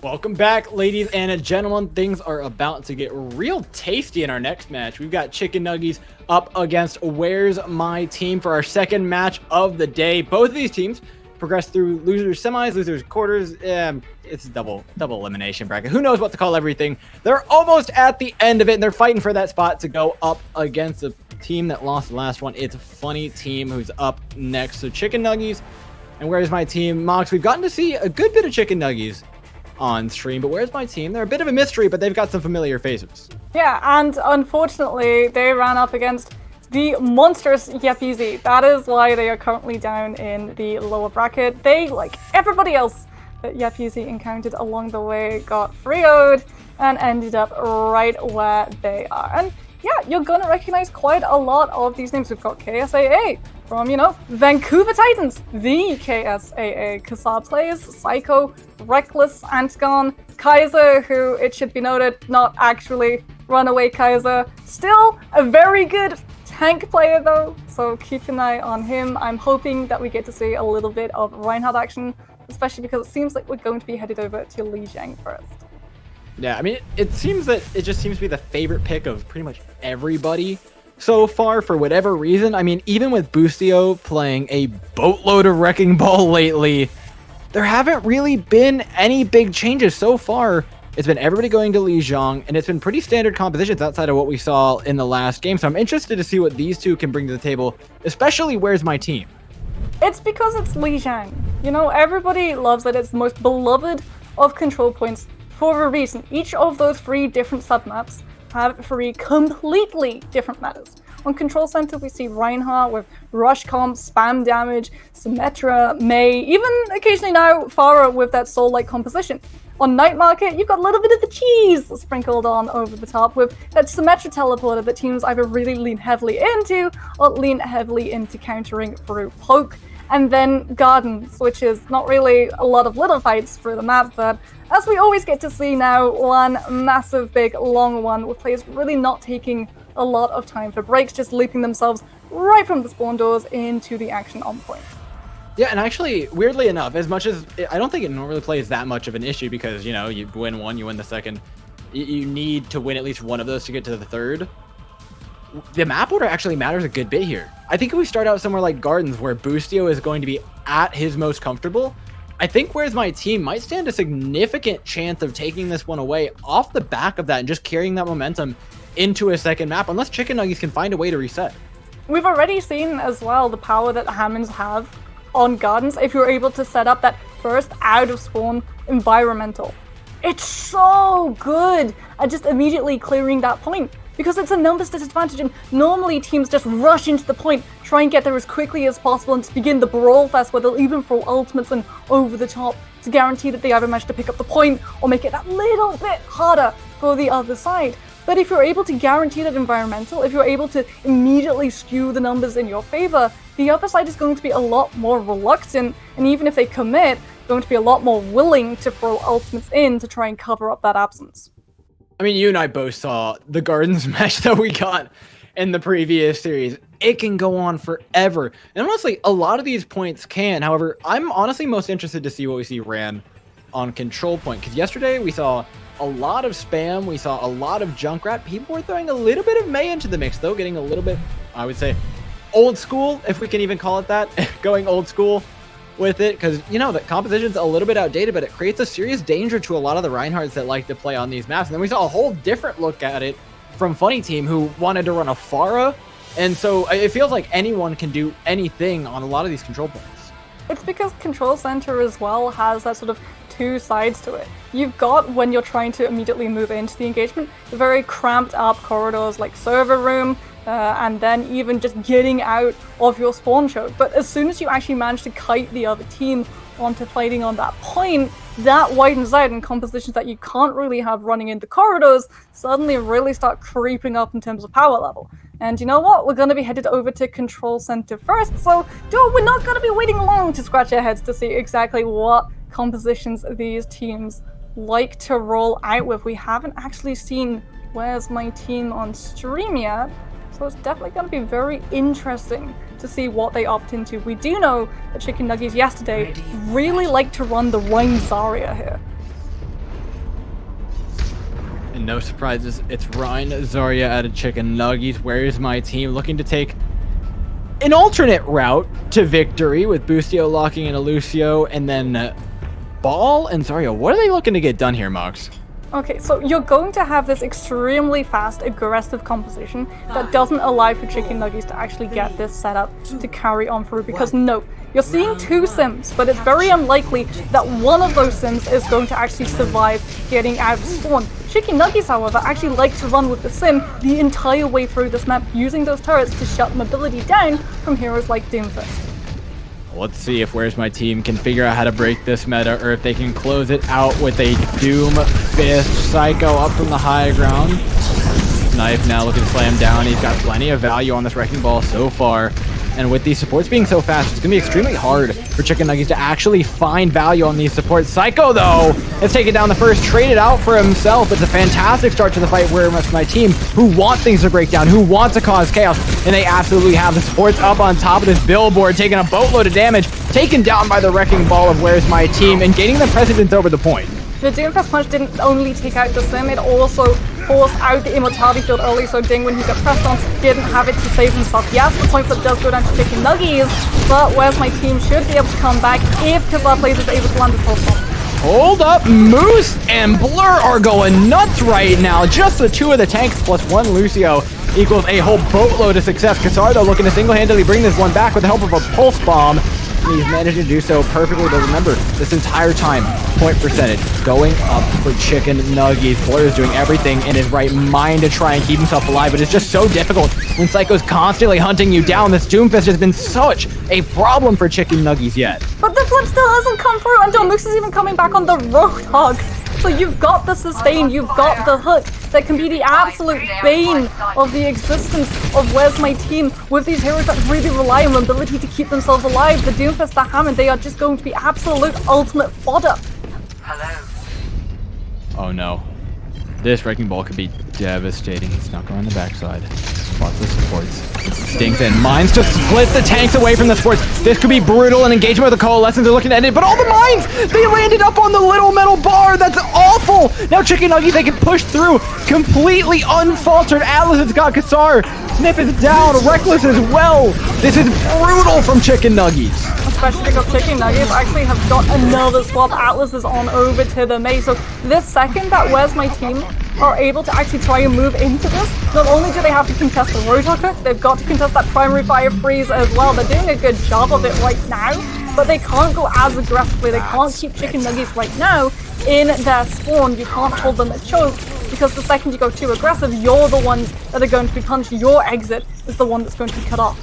Welcome back, ladies and gentlemen. Things are about to get real tasty in our next match. We've got Chicken Nuggies up against Where's My Team for our second match of the day. Both of these teams progress through losers semis, losers quarters. It's a double elimination bracket. Who knows what to call everything? They're almost at the end of it, and they're fighting for that spot to go up against the team that lost the last one. It's Funny Team who's up next. So Chicken Nuggies and Where's My Team. Mox, we've gotten to see a good bit of Chicken Nuggies on stream, but Where's My Team? They're a bit of a mystery, but they've got some familiar faces. Yeah, and unfortunately, they ran up against the monstrous Yeezy. That is why they are currently down in the lower bracket. They, like everybody else that Yeezy encountered along the way, got 3-0'd and ended up right where they are. And yeah, you're gonna recognize quite a lot of these names. We've got KSAA from, Vancouver Titans, the KSAA. Kassar plays Psycho, Reckless, Antagon, Kaiser, who, it should be noted, not actually Runaway Kaiser. Still a very good tank player though, so keep an eye on him. I'm hoping that we get to see a little bit of Reinhardt action, especially because it seems like we're going to be headed over to Lijiang first. Yeah, I mean, it just seems to be the favorite pick of pretty much everybody so far for whatever reason. I mean, even with Boostio playing a boatload of Wrecking Ball lately, there haven't really been any big changes so far. It's been everybody going to Lijiang, and it's been pretty standard compositions outside of what we saw in the last game. So I'm interested to see what these two can bring to the table, especially Where's My Team? It's because it's Lijiang. Everybody loves it. It's the most beloved of control points for a reason. Each of those 3 different submaps have 3 completely different metas. On Control Center, we see Reinhardt with Rush Comp, Spam Damage, Symmetra, Mei, even occasionally now Pharah with that Soul-like composition. On Night Market, you've got a little bit of the cheese sprinkled on over the top with that Symmetra teleporter that teams either really lean heavily into or lean heavily into countering through poke. And then Gardens, which is not really a lot of little fights through the map, but as we always get to see now, one massive, big, long one with players really not taking a lot of time for breaks, just leaping themselves right from the spawn doors into the action on point. Yeah, and actually, weirdly enough, as much as I don't think it normally plays that much of an issue because, you win one, you win the second. You need to win at least one of those to get to the third. The map order actually matters a good bit here. I think if we start out somewhere like Gardens, where Boostio is going to be at his most comfortable, I think Where's My Team might stand a significant chance of taking this one away off the back of that and just carrying that momentum into a second map, unless Chicken Nuggies can find a way to reset. We've already seen as well the power that Hammonds have on Gardens if you're able to set up that first out of spawn environmental. It's so good at just immediately clearing that point, because it's a numbers disadvantage, and normally teams just rush into the point, try and get there as quickly as possible, and just begin the Brawl Fest where they'll even throw ultimates and over the top to guarantee that they either manage to pick up the point or make it that little bit harder for the other side. But if you're able to guarantee that environmental, if you're able to immediately skew the numbers in your favor, the other side is going to be a lot more reluctant, and even if they commit, going to be a lot more willing to throw ultimates in to try and cover up that absence. I mean, you and I both saw the Gardens match that we got in the previous series. It can go on forever. And honestly, a lot of these points can. However, I'm honestly most interested to see what we see ran on Control Point. Because yesterday we saw a lot of spam. We saw a lot of Junkrat. People were throwing a little bit of Mei into the mix, though. Getting a little bit, I would say, old school, if we can even call it that. Going old school with it, because the composition's a little bit outdated, but it creates a serious danger to a lot of the Reinhardts that like to play on these maps. And then we saw a whole different look at it from Funny Team, who wanted to run a Pharah, and so it feels like anyone can do anything on a lot of these control points. It's because Control Center as well has that sort of 2 sides to it. You've got, when you're trying to immediately move into the engagement, the very cramped up corridors like server room, and then even just getting out of your spawn choke. But as soon as you actually manage to kite the other team onto fighting on that point, that widens out, and compositions that you can't really have running in the corridors suddenly really start creeping up in terms of power level. And you know what? We're going to be headed over to Control Center first, so we're not going to be waiting long to scratch our heads to see exactly what compositions these teams like to roll out with. We haven't actually seen Where's My Team on stream yet, so it's definitely going to be very interesting to see what they opt into. We do know that Chicken Nuggies yesterday really like to run the Rein Zarya here. No surprises. It's Ryan Zarya out of Chicken Nuggies. Where's my team? Looking to take an alternate route to victory with Boostio locking in a Lucio, and then Brawl and Zarya. What are they looking to get done here, Mox? Okay, so you're going to have this extremely fast, aggressive composition that doesn't allow for Chicken Nuggies to actually get this set up to carry on through, because no, you're seeing 2 sims, but it's very unlikely that one of those sims is going to actually survive getting out of spawn. Chicken Nuggies, however, actually like to run with the sim the entire way through this map, using those turrets to shut mobility down from heroes like Doomfist. Let's see if Where's My Team can figure out how to break this meta, or if they can close it out with a Doomfist. Psycho up from the high ground. Knife now looking to slam down. He's got plenty of value on this Wrecking Ball so far. And with these supports being so fast, it's going to be extremely hard for Chicken Nuggies to actually find value on these supports. Psycho, though, has taken down the first, traded out for himself. It's a fantastic start to the fight. Where's My Team, who want things to break down, who want to cause chaos, and they absolutely have the supports up on top of this billboard, taking a boatload of damage, taken down by the Wrecking Ball of Where's My Team, and gaining the precedence over the point. The Doomfist punch didn't only take out the sim, it also forced out the immortality field early, so Ding, when he got pressed on, didn't have it to save himself. Yes, the point flip does go down to Chicken Nuggies, but Where's My Team should be able to come back if Kazar Plays is able to land his pulse bomb. Hold up, Moose and Blur are going nuts right now. Just the 2 of the tanks plus 1 Lucio equals a whole boatload of success. Kazar, though, looking to single-handedly bring this one back with the help of a pulse bomb. And he's managed to do so perfectly, but remember, this entire time, point percentage going up for Chicken Nuggies. Blur is doing everything in his right mind to try and keep himself alive, but it's just so difficult when Psycho's constantly hunting you down. This Doomfist has been such a problem for Chicken Nuggies yet. But the flip still hasn't come through until Moose is even coming back on the Roadhog. So you've got the sustain, you've got the hook that can be the absolute bane of the existence of Where's My Team. With these heroes that really rely on mobility to keep themselves alive, the Doomfist, the Hammond, they are just going to be absolute ultimate fodder. Oh no. This Wrecking Ball could be devastating. He's not going the backside. Lots of supports. Stings in. Mines to split the tanks away from the supports. This could be brutal, and engagement with the Coalescence are looking to end it, but all the mines! They landed up on the little metal bar! That's awful! Now Chicken Nuggies, they can push through completely unfaltered. Atlas has got Kazar. Snip is down. Reckless as well. This is brutal from Chicken Nuggies. Especially because Chicken Nuggies actually have got another swap. Atlas is on over to the May. So this second that Where's My Team are able to actually try and move into this, not only do they have to contest the Roadhog, they've got to contest that primary fire freeze as well. They're doing a good job of it right now, but they can't go as aggressively. They can't keep Chicken Nuggies right now in their spawn. You can't hold them at choke, because the second you go too aggressive, you're the ones that are going to be punched. Your exit is the one that's going to be cut off.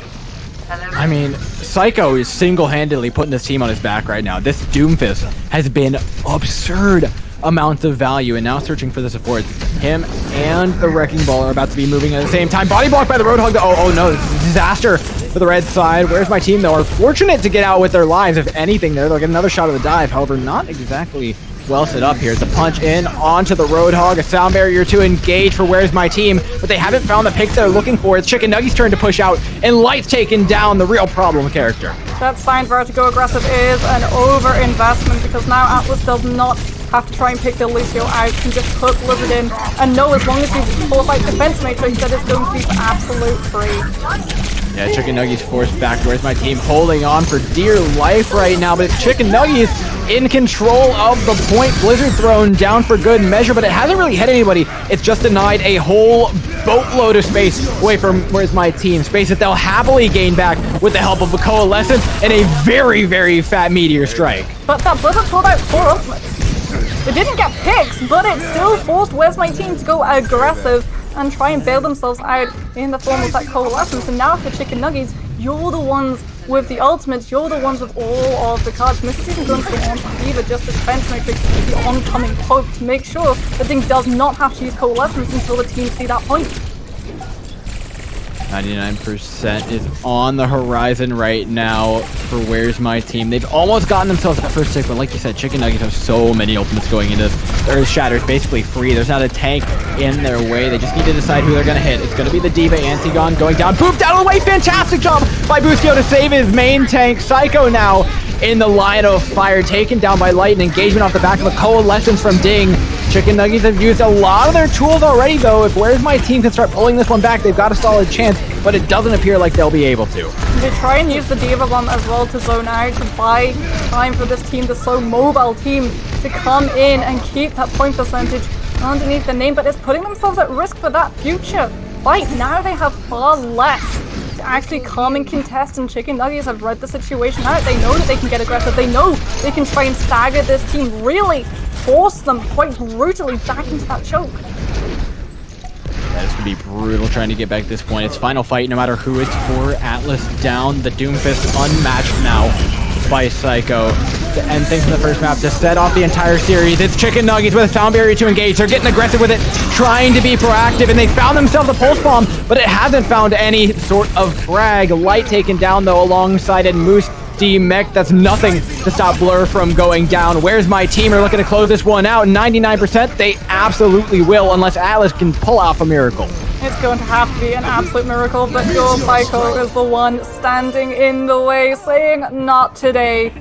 I mean, Psycho is single-handedly putting this team on his back right now. This Doomfist has been absurd amounts of value, and now searching for the supports. Him and the Wrecking Ball are about to be moving at the same time. Body blocked by the Roadhog. Oh no, disaster for the red side. Where's My Team, though, are fortunate to get out with their lives. If anything, there they'll get another shot of the dive. However, not exactly well set up here. The punch in onto the Roadhog, a sound barrier to engage for Where's My Team, but they haven't found the pick they're looking for. It's Chicken Nuggies' turn to push out, and Light's taken down, the real problem character. That sign for her to go aggressive is an over-investment, because now Atlas does not have to try and pick the Lucio out, can just hook Blizzard in, and know as long as he pulls like defense matrix that it's going to be for absolute free. Yeah, Chicken Nuggies forced back. Where's My Team holding on for dear life right now, but it's Chicken Nuggies in control of the point. Blizzard thrown down for good measure, but it hasn't really hit anybody. It's just denied a whole boatload of space away from Where's My Team. Space that they'll happily gain back with the help of a Coalescence and a very, very fat Meteor Strike. But that Blizzard pulled out 4 ultimates. It didn't get picks, but it still forced Where's My Team to go aggressive and try and bail themselves out in the form of that Coalescence. And now for Chicken Nuggies, you're the ones with the ultimates, you're the ones with all of the cards. And this is even going to go on to Fever, just the defense matrix, the oncoming poke, to make sure the thing does not have to use Coalescence until the team see that point. 99% is on the horizon right now for Where's My Team. They've almost gotten themselves that first pick, but like you said, Chicken Nuggies have so many ultimates going into this. Their Shatter's basically free. There's not a tank in their way. They just need to decide who they're going to hit. It's going to be the Diva Antigone going down. Booped out of the way. Fantastic job by Boostio to save his main tank. Psycho now in the line of fire, taken down by Light, and engagement off the back of a coalescence from Ding. Chicken Nuggies have used a lot of their tools already, though. If Where's My Team can start pulling this one back, they've got a solid chance, but it doesn't appear like they'll be able to. They try and use the Diva Bomb as well to zone out, to buy time for this team, the so mobile team, to come in and keep that point percentage underneath the name, but it's putting themselves at risk for that future fight. Now they have far less to actually come and contest, and Chicken Nuggies have read the situation out. They know that they can get aggressive. They know they can try and stagger this team, really force them quite brutally back into that choke. That is going to be brutal trying to get back at this point. It's final fight no matter who it's for. Atlas down, the Doomfist unmatched now by Psycho to end things in the first map, to set off the entire series. It's Chicken Nuggies with a sound barrier to engage. They're getting aggressive with it, trying to be proactive, and they found themselves a pulse bomb, but it hasn't found any sort of frag. Light taken down though alongside it. Moose D-Mech, that's nothing to stop Blur from going down. Where's My Team are looking to close this one out. 99%, they absolutely will, unless Atlas can pull off a miracle. It's going to have to be an absolute miracle, but your Psycho is the one standing in the way, saying not today.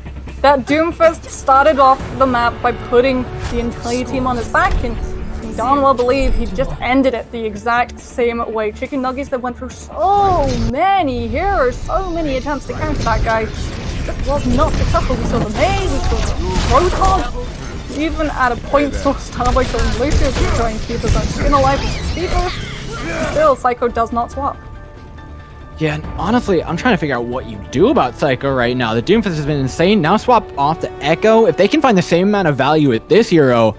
That Doomfist started off the map by putting the entire team on his back, and you darn well believe he just ended it the exact same way. Chicken Nuggies that went through so many heroes, so many attempts to counter that guy, just was not successful. We saw the Maze, we saw the Roadhog, even at a point source Starboy killing Lucius to try and keep his own skin alive with the speed boost. Still, Psycho does not swap. Yeah, and honestly, I'm trying to figure out what you do about Psycho right now. The Doomfist has been insane. Now swap off to Echo. If they can find the same amount of value with this hero,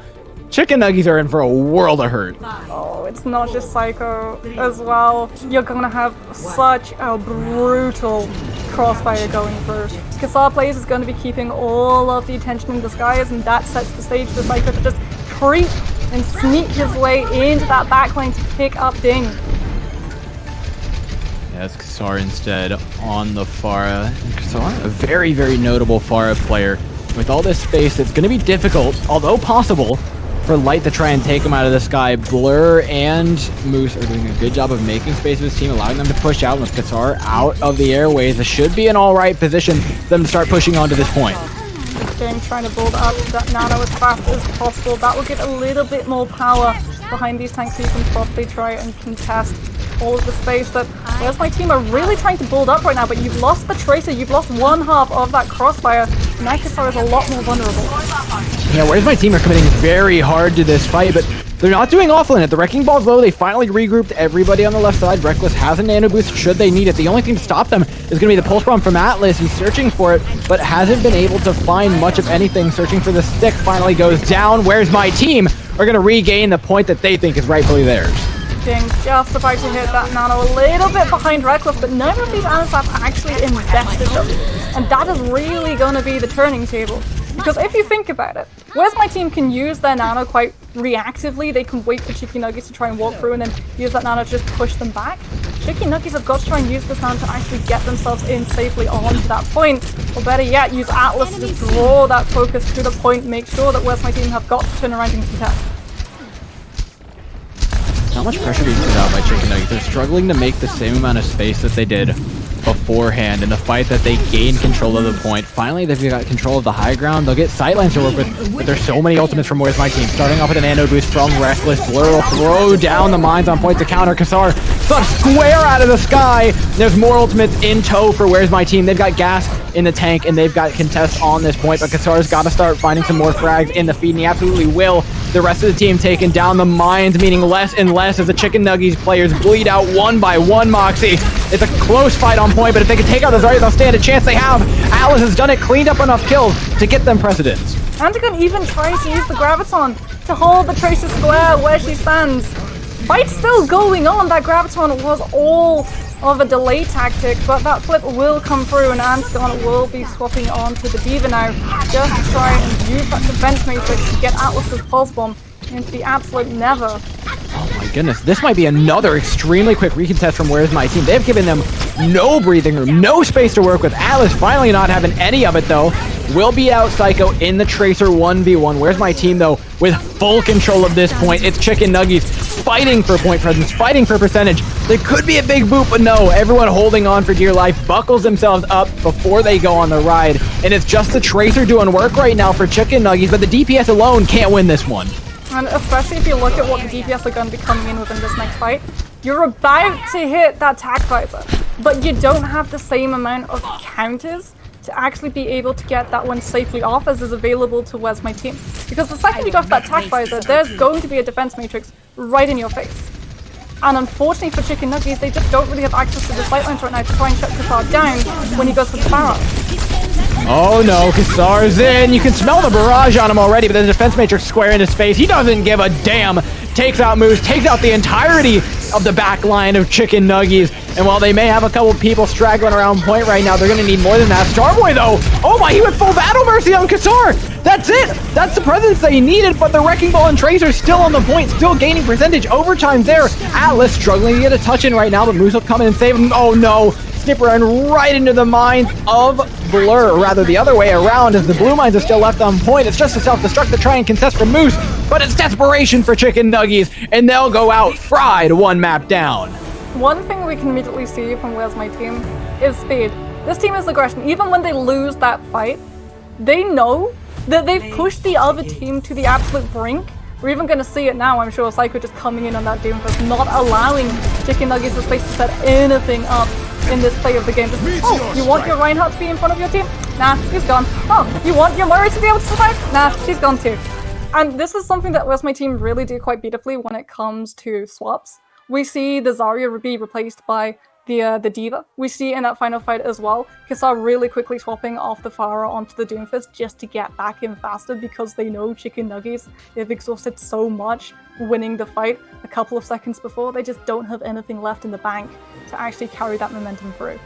Chicken Nuggies are in for a world of hurt. Oh, it's not just Psycho as well. You're gonna have such a brutal crossfire going through. Kassar Plays is going to be keeping all of the attention in the skies, and that sets the stage for Psycho to just creep and sneak his way into that backline to pick up Ding. Yeah, it's Kassar instead on the Pharah. And Kassar, a very, very notable Pharah player. With all this space, it's going to be difficult, although possible, for Light to try and take him out of the sky. Blur and Moose are doing a good job of making space with his team, allowing them to push out. With Kassar out of the airways, it should be an alright position for them to start pushing on to this point. Ding trying to build up that nano as fast as possible. That will give a little bit more power behind these tanks so you can properly try and contest all of the space that Where's My Team are really trying to build up right now, but you've lost the Tracer, you've lost one half of that crossfire. Now Kassar is a lot more vulnerable. Yeah, Where's My Team are committing very hard to this fight, but they're not doing awful in it. The Wrecking Ball's low. They finally regrouped everybody on the left side. Reckless has a nano boost should they need it. The only thing to stop them is going to be the Pulse Bomb from Atlas. He's searching for it, but hasn't been able to find much of anything. Searching for the stick finally goes down. Where's My Team are going to regain the point that they think is rightfully theirs. Ding just about to hit that nano, a little bit behind Reckless, but none of these Anas have actually invested them. And that is really going to be the turning table. Because if you think about it, Where's My Team can use their nano quite reactively. They can wait for Chicken Nuggies to try and walk through and then use that nano to just push them back. Chicken Nuggies have got to try and use this nano to actually get themselves in safely onto that point. Or better yet, use Atlas to just draw that focus to the point, make sure that Where's My Team have got to turn around and contest. Not much pressure being put out by Chicken Nuggies. They're struggling to make the same amount of space that they did beforehand in the fight that they gained control of the point. Finally, they've got control of the high ground. They'll get sightlines to work with, but there's so many ultimates from Where's My Team. Starting off with a nano boost from Reckless. Blur will throw down the mines on point to counter. Kassar sucks square out of the sky. There's more ultimates in tow for Where's My Team. They've got gas in the tank, and they've got contest on this point, but Kassar's got to start finding some more frags in the feed, and he absolutely will. The rest of the team taking down the mines, meaning less and less as the Chicken Nuggies players bleed out one by one. Moxie, it's a close fight on point, but if they can take out the Zarya, they'll stand a chance. They have. Atlas has done it, cleaned up enough kills to get them precedence. Antigon even tries to use the Graviton to hold the Tracer square where she stands. Fight's still going on. That Graviton was all of a delay tactic, but that flip will come through, and Antigon will be swapping on to the Diva now, just to try and use that defense matrix to get Atlas's Pulse Bomb into the absolute never. Oh my goodness, this might be another extremely quick recontest from Where's My Team. They've given them no breathing room, no space to work with. Atlas finally not having any of it though. Will be out Psycho in the Tracer 1v1. Where's My Team though with full control of this point? It's Chicken Nuggies fighting for point presence, fighting for percentage. There could be a big boop, but no, everyone holding on for dear life, buckles themselves up before they go on the ride. And it's just the Tracer doing work right now for Chicken Nuggies, but the DPS alone can't win this one. And especially if you look at what the DPS are going to be coming in within this next fight, you're about to hit that tac visor, but you don't have the same amount of counters to actually be able to get that one safely off as is available to Where's My Team. Because the second you go for that tac visor, there's going to be a defense matrix right in your face. And unfortunately for Chicken Nuggies, they just don't really have access to the sightlines right now to try and shut Kassar down when he goes for the barrel. Oh no, Kassar's in. You can smell the barrage on him already, but the defense matrix square in his face. He doesn't give a damn. Takes out Moose, takes out the entirety of the back line of Chicken Nuggies. And while they may have a couple people straggling around point right now, they're going to need more than that. Starboy, though, oh my, he went full Battle Mercy on Kassar. That's it. That's the presence that he needed, but the Wrecking Ball and Tracer still on the point, still gaining percentage. Overtime's there. Atlas struggling to get a touch in right now, but Moose will come in and save him. Oh no. Snipper and right into the mines of Blur, or rather the other way around, as the blue mines are still left on point. It's just a self-destruct to try and contest from Moose, but it's desperation for Chicken Nuggies, and they'll go out fried one map down. One thing we can immediately see from Where's My Team is speed. This team is aggression. Even when they lose that fight, they know that they've pushed the other team to the absolute brink. We're even going to see it now, I'm sure. Psycho just coming in on that Doomfist, not allowing Chicken Nuggies the space to set anything up in this play of the game. Just, oh, you want your Reinhardt to be in front of your team? Nah, he's gone. Oh, you want your Murray to be able to survive? Nah, she's gone too. And this is something that Where's My Team really do quite beautifully when it comes to swaps. We see the Zarya be replaced by the Diva. We see in that final fight as well, Kassar really quickly swapping off the Pharah onto the Doomfist just to get back in faster because they know Chicken Nuggies, they've exhausted so much winning the fight a couple of seconds before, they just don't have anything left in the bank to actually carry that momentum through.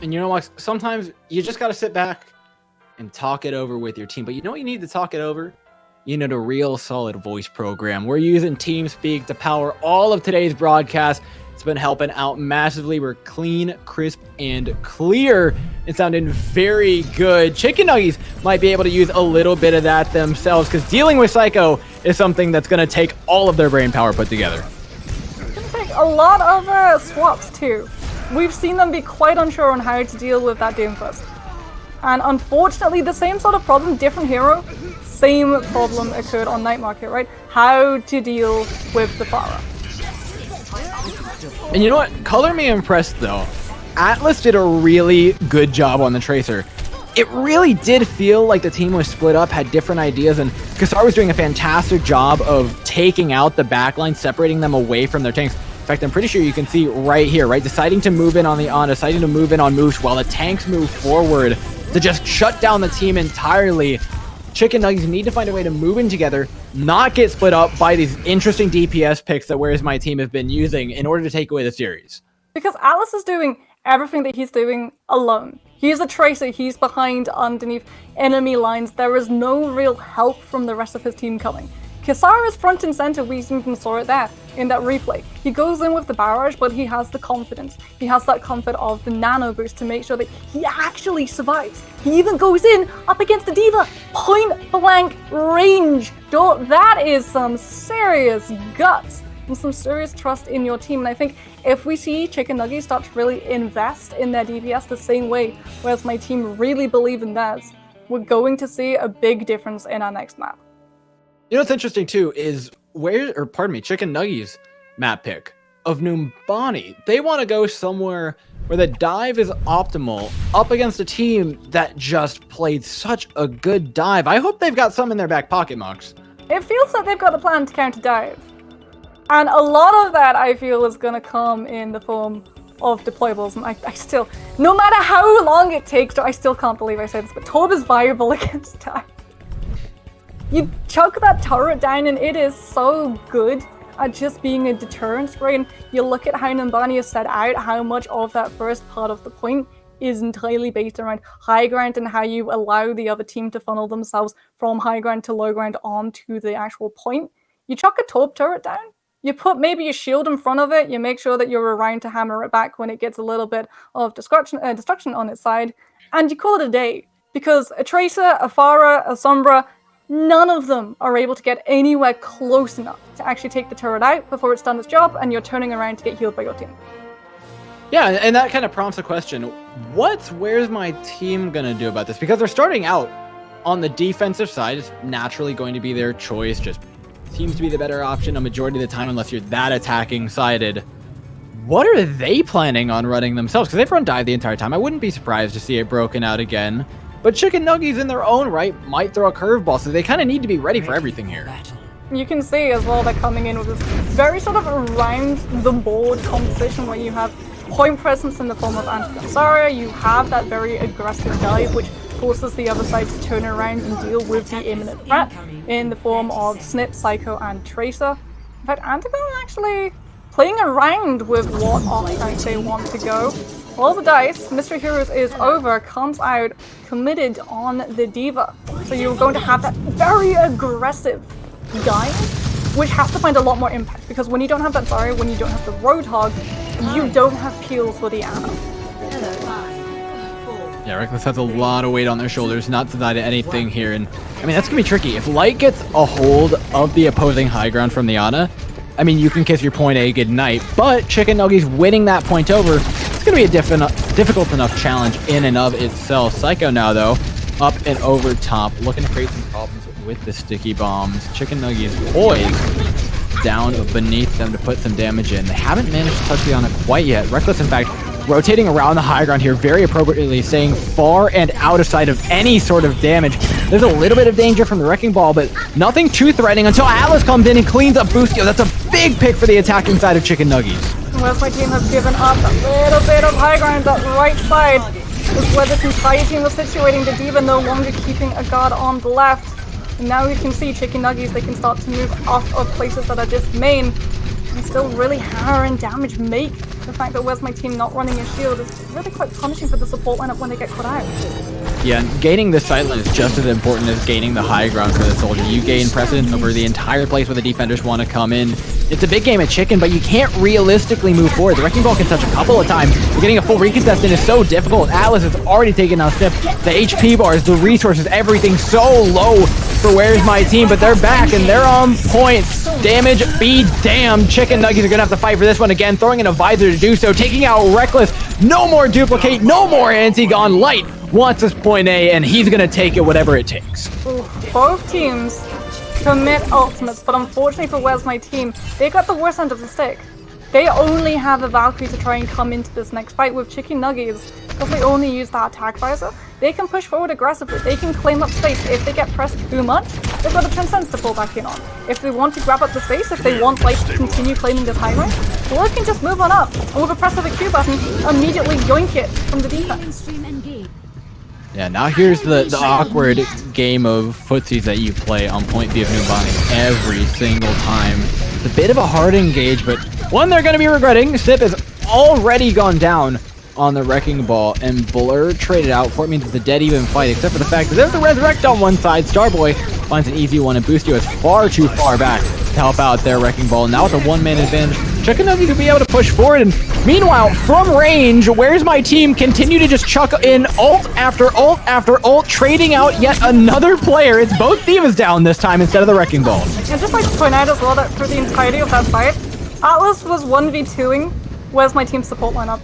And you know what, sometimes you just gotta sit back and talk it over with your team, but you know what you need to talk it over? You need a real solid voice program. We're using TeamSpeak to power all of today's broadcast. It's been helping out massively. We're clean, crisp, and clear. It's sounding very good. Chicken Nuggies might be able to use a little bit of that themselves because dealing with Psycho is something that's going to take all of their brain power put together. It's going to take a lot of swaps too. We've seen them be quite unsure on how to deal with that Doomfist. And unfortunately, the same sort of problem, different hero, same problem occurred on Night Market, right? How to deal with the Pharah. And you know what? Color me impressed, though. Atlas did a really good job on the Tracer. It really did feel like the team was split up, had different ideas, and Kassar was doing a fantastic job of taking out the backline, separating them away from their tanks. In fact, I'm pretty sure you can see right here, right? Deciding to move in on the Ana, deciding to move in on Moose while the tanks move forward to just shut down the team entirely. Chicken Nuggies need to find a way to move in together, not get split up by these interesting DPS picks that Where's My Team have been using in order to take away the series. Because Atlas is doing everything that he's doing alone. He's a Tracer, he's behind underneath enemy lines. There is no real help from the rest of his team coming. Kassar is front and center, we even saw it there in that replay. He goes in with the barrage, but he has the confidence. He has that comfort of the nano boost to make sure that he actually survives. He even goes in up against the Diva, point blank range. That is some serious guts and some serious trust in your team. And I think if we see Chicken Nuggies start to really invest in their DPS the same way, Whereas My Team really believe in theirs, we're going to see a big difference in our next map. You know what's interesting too is Chicken Nuggies map pick of Numbani. They want to go somewhere where the dive is optimal up against a team that just played such a good dive. I hope they've got some in their back pocket, Mox. It feels like they've got a plan to counter dive. And a lot of that I feel is going to come in the form of deployables. And I still, no matter how long it takes, I still can't believe I say this, but Torb is viable against dive. You chuck that turret down and it is so good at just being a deterrent spray. And you look at how Numbani has set out how much of that first part of the point is entirely based around high ground and how you allow the other team to funnel themselves from high ground to low ground onto the actual point. You chuck a Torb turret down, you put maybe a shield in front of it, you make sure that you're around to hammer it back when it gets a little bit of destruction on its side, and you call it a day. Because a Tracer, a Pharah, a Sombra, None of them are able to get anywhere close enough to actually take the turret out before it's done its job, and you're turning around to get healed by your team. Yeah, and that kind of prompts a question. Where's my team gonna do about this? Because they're starting out on the defensive side. It's naturally going to be their choice. Just seems to be the better option a majority of the time, unless you're that attacking sided. What are they planning on running themselves? Because they've run dive the entire time. I wouldn't be surprised to see it broken out again. But Chicken Nuggies in their own right might throw a curveball, so they kind of need to be ready for everything here. You can see as well they're coming in with this very sort of around the board composition where you have point presence in the form of Anti-Gun, you have that very aggressive dive which forces the other side to turn around and deal with the imminent threat in the form of Snip, Psycho, and Tracer. In fact, Anti-Gun actually playing around with what archetype they want to go. Roll the dice, Mystery Heroes is over, comes out committed on the Diva. So you're going to have that very aggressive dive, which has to find a lot more impact, because when you don't have that Zarya, when you don't have the Roadhog, you don't have peel for the Ana. Yeah, Reckless has a lot of weight on their shoulders, not to die to anything here, and I mean, that's gonna be tricky. If Light gets a hold of the opposing high ground from the Ana, I mean, you can kiss your point A goodnight, but Chicken Nuggies winning that point over, it's gonna be a difficult enough challenge in and of itself. Psycho now, though, up and over top, looking to create some problems with the sticky bombs. Chicken Nuggies poised down beneath them to put some damage in. They haven't managed to touch the Ana quite yet. Reckless, in fact, rotating around the high ground here very appropriately, staying far and out of sight of any sort of damage. There's a little bit of danger from the Wrecking Ball, but nothing too threatening until Atlas comes in and cleans up Boostio. That's a big pick for the attacking side of Chicken Nuggies. Whereas my team has given up a little bit of high ground, that right side is where this entire team was situating. The Diva no longer keeping a guard on the left. And now you can see Chicken Nuggies, they can start to move off of places that are just main and still really hammer and damage make. The fact that Where's My Team not running a shield is really quite punishing for the support lineup when they get caught out. Yeah, gaining the sight line is just as important as gaining the high ground for the soldier. You gain precedence over the entire place where the defenders want to come in. It's a big game of chicken, but you can't realistically move forward. The Wrecking Ball can touch a couple of times. But getting a full recontest in is so difficult. Atlas has already taken out Snip. The HP bars, the resources, everything so low for Where's My Team, but they're back and they're on point. Damage be damned. Chicken Nuggies are gonna have to fight for this one again, throwing in a visor to do so, taking out Reckless. No more duplicate, no more Anti-Gon. Light wants his point A, and he's gonna take it whatever it takes. Both teams commit ultimates, but unfortunately for Where's My Team, they got the worst end of the stick. They only have a Valkyrie to try and come into this next fight. With Chicken Nuggies, because they only use that attack visor, they can push forward aggressively, they can claim up space. If they get pressed too much, they've got the Transcends to fall back in on. If they want to grab up the space, if they want Light to continue claiming this high rank, Blur can just move on up, and with a press of the Q button, immediately yoink it from the defense. Yeah, now here's the awkward game of footsies that you play on point B of Nubangi every single time. It's a bit of a hard engage, but one they're going to be regretting. Snip has already gone down on the Wrecking Ball, and Blur traded out for it. Means it's a dead even fight, except for the fact that there's a Resurrect on one side. Starboy finds an easy one, and Boostio is far too far back to help out their Wrecking Ball. Now with a one-man advantage, Chicken Nuggies will be able to push forward, and meanwhile, from range, Where's My Team continue to just chuck in ult after ult after ult, trading out yet another player. It's both Divas down this time instead of the Wrecking Ball. I'd just like to point out as well that for the entirety of that fight, Atlas was 1v2ing Where's My Team's support lineup.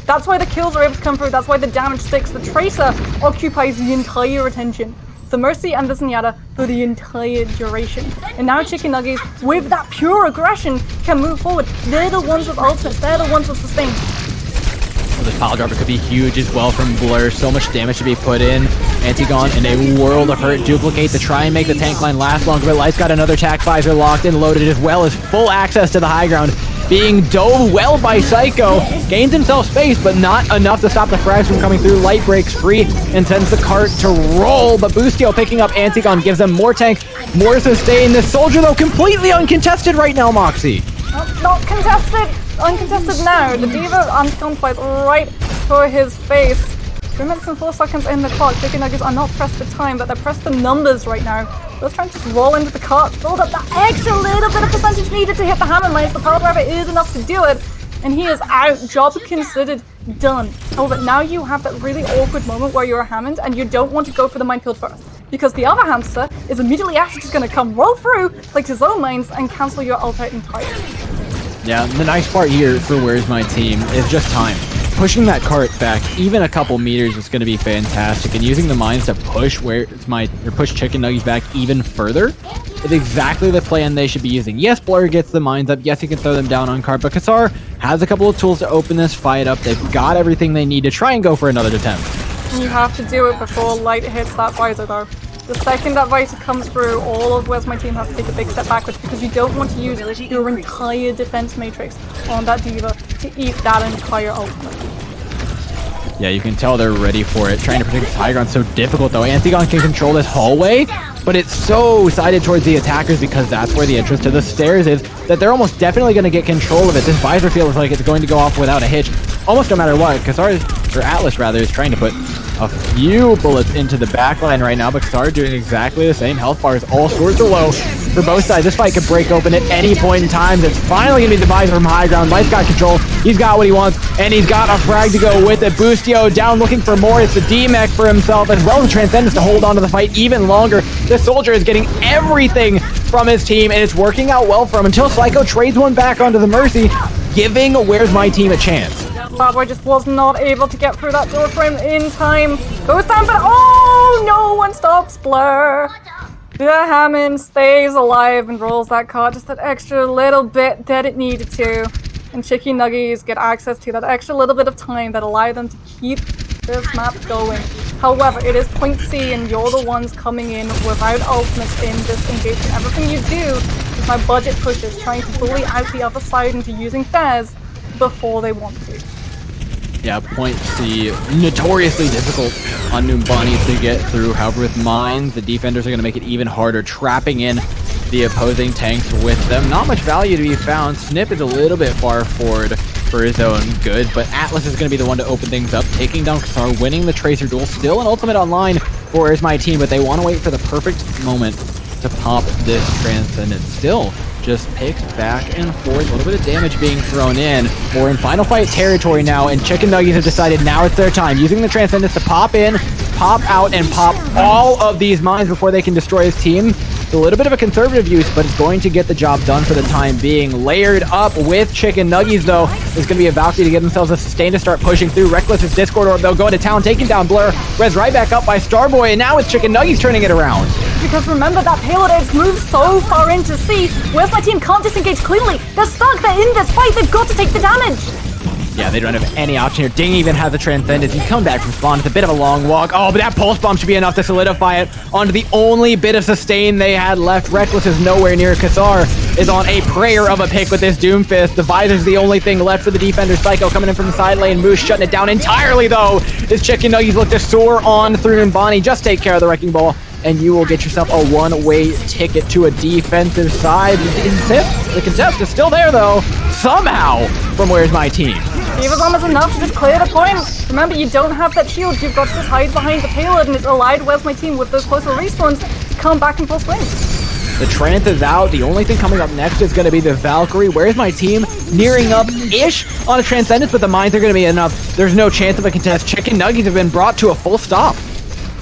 That's why the kills are able to come through, that's why the damage sticks. The Tracer occupies the entire attention. The Mercy and the Zenyatta for the entire duration. And now Chicken Nuggies, with that pure aggression, can move forward. They're the ones with ultimates, they're the ones with sustain. Well, this pile driver could be huge as well from Blur. So much damage to be put in. Anti-Gon in a world of hurt. Duplicate to try and make the tank line last longer, but Light's got another attack visor locked and loaded, as well as full access to the high ground. Being dove well by Psycho, gains himself space, but not enough to stop the frags from coming through. Light breaks free and sends the cart to roll, but Boostio picking up Anti-Gon gives them more tank, more sustain. This soldier, though, completely uncontested right now, Moxie. Not contested, uncontested now. The Diva Anti-Gon flies right for his face. 3 minutes and 4 seconds in the clock. Chicken Nuggies are not pressed for time, but they're pressed for numbers right now. They're trying to just roll into the cart, build up that extra little bit of percentage needed to hit the hammer mines. The power driver is enough to do it, and he is out. Job considered done. However, now you have that really awkward moment where you're a Hammond and you don't want to go for the minefield first. because the other hamster is immediately after just going to come roll through, place his own mines, and cancel your ult out entirely. Yeah, the nice part here for Where's My Team is just time. Pushing that cart back even a couple meters is going to be fantastic, and using the mines to push push Chicken Nuggies back even further is exactly the plan they should be using. Yes, Blur gets the mines up. Yes, he can throw them down on cart, but Kassar has a couple of tools to open this fight up. They've got everything they need to try and go for another attempt. You have to do it before light hits that visor, though. The second that visor comes through, all of Where's My Team have to take a big step backwards because you don't want to use your entire defense matrix on that diva to eat that entire ultimate. Yeah, you can tell they're ready for it. Trying to protect this high ground's so difficult, though. Antigon can control this hallway, but it's so sided towards the attackers because that's where the entrance to the stairs is, that they're almost definitely going to get control of it. This visor feels like it's going to go off without a hitch, almost no matter what. Atlas is trying to put a few bullets into the backline right now, but Kassar doing exactly the same. Health bars all sorts of low for both sides. This fight could break open at any point in time. It's finally going to be the visor from high ground. Light's got control. He's got what he wants, and he's got a frag to go with it. Boostio down looking for more. It's the D-Mech for himself, as well as Transcendence to hold on to the fight even longer. This soldier is getting everything from his team, and it's working out well for him until Psycho trades one back onto the Mercy, giving Where's My Team a chance. Bad Boy just was not able to get through that door frame in time. Goes down, but oh, no one stops Blur. The Hammond stays alive and rolls that card just that extra little bit that it needed to. And Chicky Nuggies get access to that extra little bit of time that allow them to keep this map going. However, it is point C and you're the ones coming in without ultimates in this engagement. Everything you do is my budget pushes, trying to bully out the other side into using Fez before they want to. Yeah, point C, notoriously difficult on Numbani to get through. However, with mines, the defenders are going to make it even harder, trapping in the opposing tanks with them. Not much value to be found. Snip is a little bit far forward for his own good, but Atlas is going to be the one to open things up, taking down Kassar, winning the Tracer duel. Still an ultimate online for Where's My Team, but they want to wait for the perfect moment to pop this Transcendence. Still just picked back and forth, a little bit of damage being thrown in. We're in final fight territory now, and Chicken Nuggies have decided now it's their time, using the Transcendence to pop in, pop out, and pop all of these mines before they can destroy his team. It's a little bit of a conservative use, but it's going to get the job done for the time being. Layered up with Chicken Nuggies, though, is going to be a Valkyrie to give themselves a sustain to start pushing through. Reckless's Discord orb, they'll go into town, taking down Blur. Res right back up by Starboy, and now it's Chicken Nuggies turning it around. Because remember, that payload has moved so far into C. Where's My Team can't disengage cleanly. They're stuck. They're in this fight. They've got to take the damage. Yeah, they don't have any option here. Ding even has a Transcendence. He's coming back from spawn. It's a bit of a long walk. Oh, but that Pulse Bomb should be enough to solidify it onto the only bit of sustain they had left. Reckless is nowhere near. Kassar is on a prayer of a pick with this Doomfist. The Visor's the only thing left for the defender. Psycho coming in from the side lane. Moose shutting it down entirely, though. This Chicken Nuggies look to soar on through Numbani. Just take care of the Wrecking Ball, and you will get yourself a one-way ticket to a defensive side. The contest is still there, though, somehow, from Where's My Team. Diva Bomb is enough to just clear the point. Remember, you don't have that shield. You've got to just hide behind the payload, and it's allowed Where's My Team with those closer respawns to come back in full swing. The Trance is out. The only thing coming up next is going to be the Valkyrie. Where's My Team? Nearing up-ish on a Transcendence, but the mines are going to be enough. There's no chance of a contest. Chicken Nuggies have been brought to a full stop.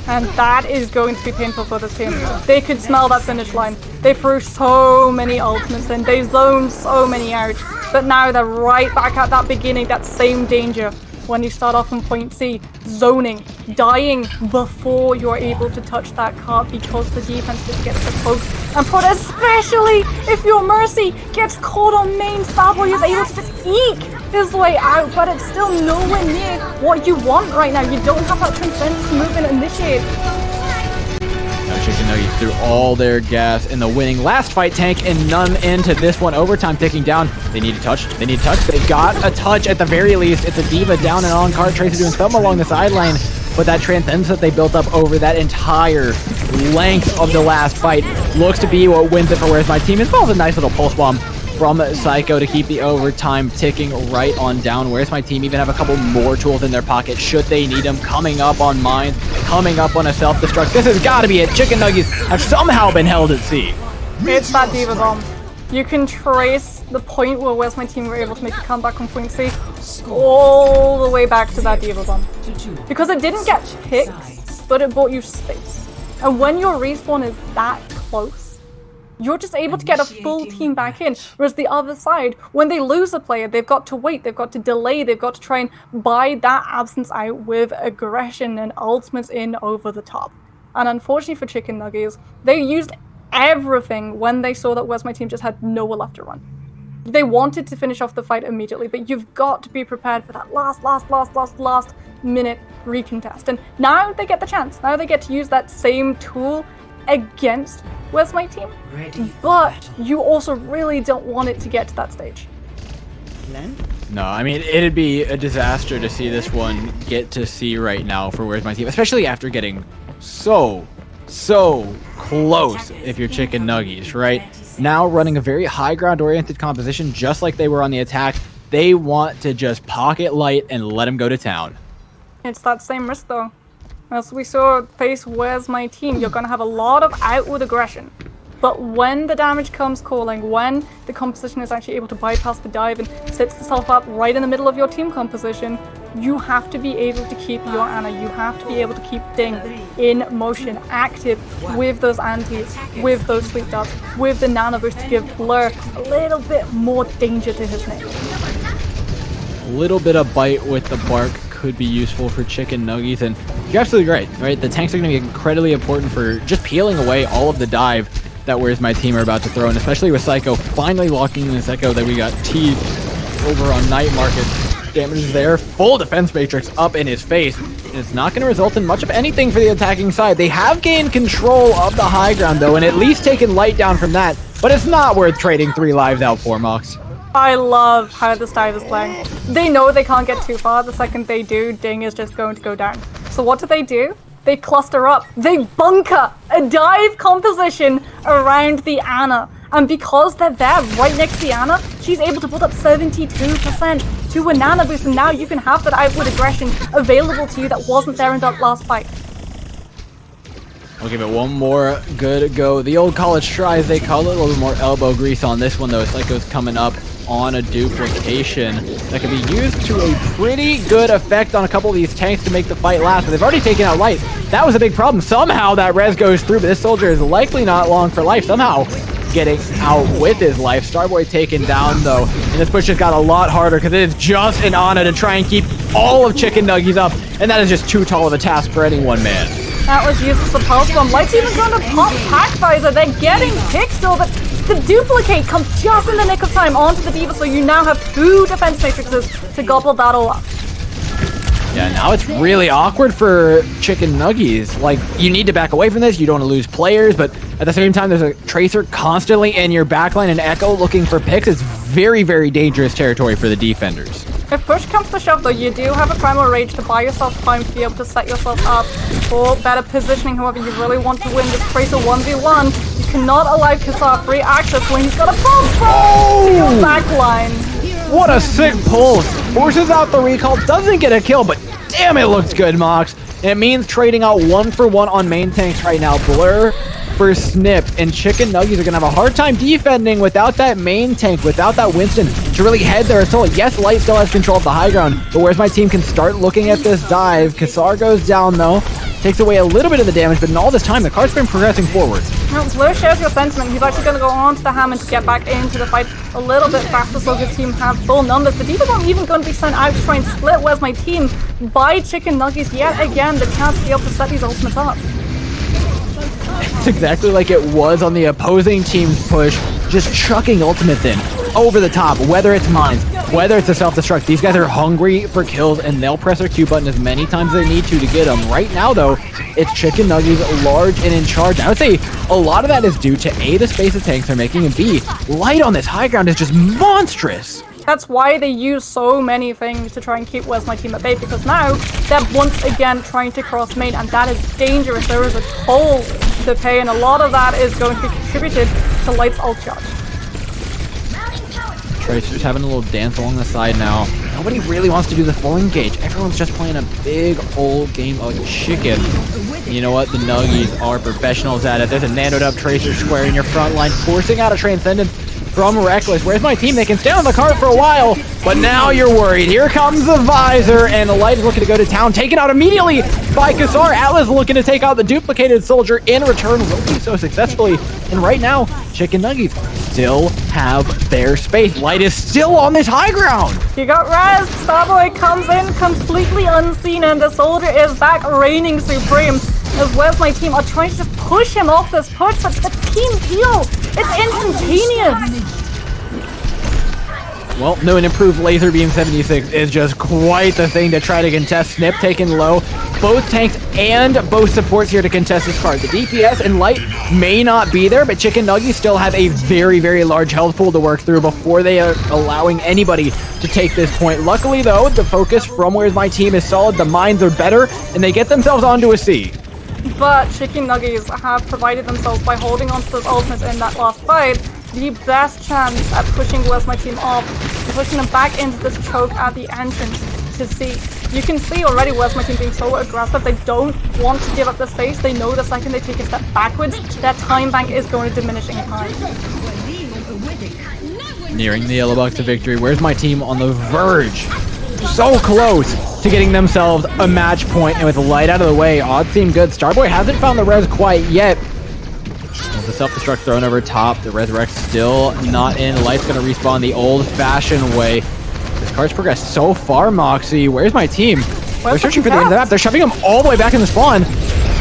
And that is going to be painful for this team. They could smell that finish line. They threw so many ultimates in. They zoned so many out. But now they're right back at that beginning, that same danger. When you start off from point C, zoning, dying before you're able to touch that cart because the defense just gets so close. And put especially if your Mercy gets caught on main, Starboy is able to just eke his way out, but it's still nowhere near what you want right now. You don't have that Transcendence move and initiate. Chicken Nuggies threw all their gas in the winning last fight tank and none into this one. Overtime ticking down. They need a touch. They need a touch. They got a touch at the very least. It's a Diva down and on cart. Tracer doing something along the sideline. But that Transcendence that they built up over that entire length of the last fight looks to be what wins it for Where's My Team, as well as a nice little pulse bomb from Psycho to keep the overtime ticking right on down. Where's My Team even have a couple more tools in their pocket should they need them, coming up on mines, coming up on a self-destruct. This has got to be it. Chicken Nuggies have somehow been held at sea. It's that Diva Bomb. You can trace the point where Where's My Team were able to make a comeback on point C all the way back to that Diva Bomb. Because it didn't get picked, but it bought you space. And when your respawn is that close, you're just able to get a full team back in. Whereas the other side, when they lose a player, they've got to wait, they've got to delay, they've got to try and buy that absence out with aggression and ultimates in over the top. And unfortunately for Chicken Nuggies, they used everything when they saw that Where's My Team just had nowhere left to run. They wanted to finish off the fight immediately, but you've got to be prepared for that last minute recontest. And now they get the chance. Now they get to use that same tool against Where's My Team. But you also really don't want it to get to that stage. No, I mean, it'd be a disaster to see this one get to C right now for Where's My Team, especially after getting so close if you're Chicken Nuggies, right? Now running a very high ground oriented composition, just like they were on the attack. They want to just pocket light and let him go to town. It's that same risk though. As we saw face Where's My Team, you're going to have a lot of outward aggression. But when the damage comes calling, when the composition is actually able to bypass the dive and sets itself up right in the middle of your team composition, you have to be able to keep your Ana, you have to be able to keep Ding in motion, active with those antis, with those sweet darts, with the nano boost to give Blur a little bit more danger to his name. A little bit of bite with the bark could be useful for Chicken Nuggies, and you're absolutely right? The tanks are going to be incredibly important for just peeling away all of the dive that Where's My Team are about to throw, and especially with Psycho finally locking in this Echo that we got teased over on Night Market. Damage is there, full defense matrix up in his face, and it's not going to result in much of anything for the attacking side. They have gained control of the high ground though, and at least taken light down from that, but it's not worth trading 3 lives out for, Mox. I love how this dive is playing. They know they can't get too far. The second they do, Ding is just going to go down. So what do? They cluster up. They bunker a dive composition around the Ana. And because they're there right next to the Ana, she's able to put up 72% to a nano boost. And now you can have that outward aggression available to you that wasn't there in that last fight. We'll give it one more good go. The old college try, as they call it. A little bit more elbow grease on this one, though. Psycho's coming up on a duplication that can be used to a pretty good effect on a couple of these tanks to make the fight last, but they've already taken out light. That was a big problem. Somehow that res goes through, but this soldier is likely not long for life. Somehow getting out with his life. Starboy taken down, though, and this push just got a lot harder because it is just an Ana to try and keep all of Chicken Nuggies up, and that is just too tall of a task for any one man. That was useless for Pulse Bomb. Light's even going to pop Tac Visor. They're getting picked still, but the duplicate comes just in the nick of time onto the D.Va, so you now have 2 defense matrices to gobble that all up. Yeah, now it's really awkward for Chicken Nuggies. Like, you need to back away from this. You don't want to lose players, but at the same time, there's a Tracer constantly in your backline, and Echo looking for picks. It's very, very dangerous territory for the defenders. If push comes to shove, though, you do have a Primal Rage to buy yourself time to be able to set yourself up for better positioning. However, you really want to win this Tracer 1v1. You cannot allow Kassar free access when he's got a bomb to your backline. What a sick pulse. Forces out the recall, doesn't get a kill, but damn, it looks good, Mox. And it means trading out 1-for-1 on main tanks right now. Blur for Snip, and Chicken Nuggies are going to have a hard time defending without that main tank, without that Winston to really head their assault. Yes, Light still has control of the high ground, but Where's My Team can start looking at this dive. Kassar goes down, though. Takes away a little bit of the damage, but in all this time, the card's been progressing forward. Now, Blur shares your sentiment. He's actually going to go on to the Hammond to get back into the fight a little bit faster so his team have full numbers. The D.Va's not even going to be sent out to try and split Where's My Team by Chicken Nuggies yet again. The chance to be able to set these ultimates up. It's exactly like it was on the opposing team's push, just chucking ultimates in over the top, whether it's mines, whether it's a self-destruct. These guys are hungry for kills, and they'll press their Q button as many times as they need to get them. Right now, though, it's Chicken Nuggies large and in charge. I would say a lot of that is due to A, the space of tanks they're making, and B, Light on this high ground is just monstrous. That's why they use so many things to try and keep Where's My Team at bay, because now they're once again trying to cross main, and that is dangerous. There is a toll to pay, and a lot of that is going to be contributed to Light's ult charge. Tracer's having a little dance along the side now. Nobody really wants to do the full engage. Everyone's just playing a big old game of chicken. You know what? The Nuggies are professionals at it. There's a nanoed up Tracer square in your front line, forcing out a Transcendence. from Reckless. Where's my team? They can stay on the cart for a while, but now you're worried. Here comes the visor, and the Light is looking to go to town, taken out immediately by Kassar. Atlas looking to take out the duplicated soldier in return, will do so successfully. And right now, Chicken Nuggies still have their space. Light is still on this high ground. He got rezzed. Starboy comes in completely unseen, and the soldier is back reigning supreme. As Where's My Team are trying to just push him off this push, but the team heal, it's instantaneous. Well, no, an improved laser beam 76 is just quite the thing to try to contest. Snip taken low. Both tanks and both supports here to contest this card. The DPS and Light may not be there, but Chicken Nuggies still have a very, very large health pool to work through before they are allowing anybody to take this point. Luckily, though, the focus from Where's My Team is solid. The mines are better, and they get themselves onto a C. But Chicken Nuggies have provided themselves by holding onto those ultimates in that last fight the best chance at pushing Where's My Team off, pushing them back into this choke at the entrance to C. You can see already Where's My Team being so aggressive. They don't want to give up the space. They know the second they take a step backwards, their time bank is going to diminish in time. Nearing the yellow box of victory. Where's My Team on the verge? So close to getting themselves a match point, and with the Light out of the way, odds seem good. Starboy hasn't found the res quite yet. With the self-destruct thrown over top, the resurrect still not in. Light's gonna respawn the old-fashioned way. This card's progressed so far, Moxie. Where's My Team? They're searching for the end of the map. They're shoving them all the way back in the spawn.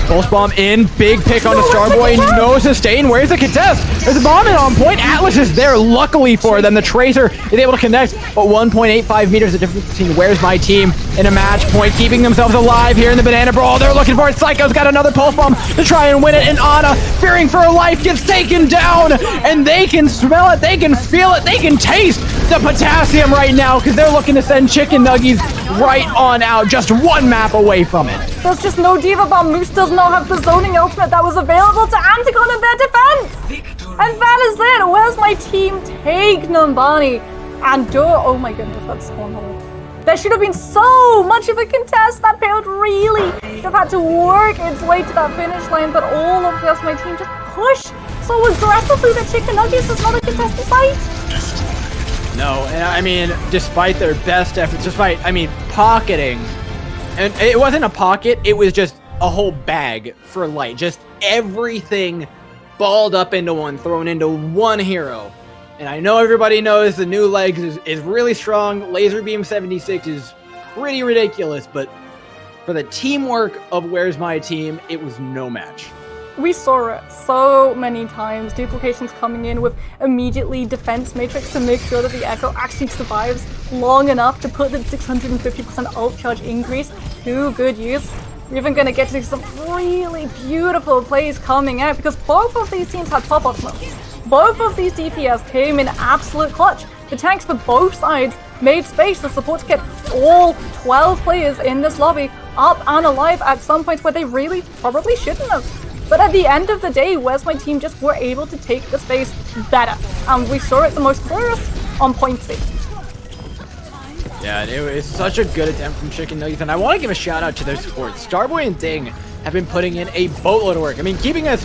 Pulse bomb in, big pick onto Starboy, no sustain. Where's the contest? There's a bomb in on point. Atlas is there, luckily for them. The Tracer is able to connect, but 1.85 meters the difference between Where's My Team and a match point, keeping themselves alive here in the Banana Brawl. They're looking for it. Psycho's got another pulse bomb to try and win it, and Ana, fearing for her life, gets taken down, and they can smell it, they can feel it, they can taste the potassium right now, because they're looking to send Chicken Nuggies right on out, just one map away from it. There's just no Diva Bomb. Moose does not have the zoning ultimate that was available to Antigon in their defense. And that is it. Where's My Team take Numbani? And oh my goodness, that's spawn hole. There should have been so much of a contest. That build really should have had to work its way to that finish line, but all of Where's My Team just push so aggressively that Chicken Nuggies is not a contested fight. No, and I mean, despite their best efforts, despite, I mean, pocketing, and it wasn't a pocket, it was just a whole bag for Light. Just everything balled up into one, thrown into one hero. And I know everybody knows the new legs is really strong. Laser Beam 76 is pretty ridiculous, but for the teamwork of Where's My Team, it was no match. We saw it so many times. Duplications coming in with immediately defense matrix to make sure that the Echo actually survives long enough to put the 650% ult charge increase to good use. We're even going to get to some really beautiful plays coming out because both of these teams had pop ultimates. Both of these DPS came in absolute clutch. The tanks for both sides made space. The support to get all 12 players in this lobby up and alive at some points where they really probably shouldn't have. But at the end of the day, Where's My Team just were able to take the space better. And we saw it the most clearest on point C. Yeah, it was such a good attempt from Chicken Nuggies, and I want to give a shout out to their support. Starboy and Ding have been putting in a boatload of work. I mean, keeping a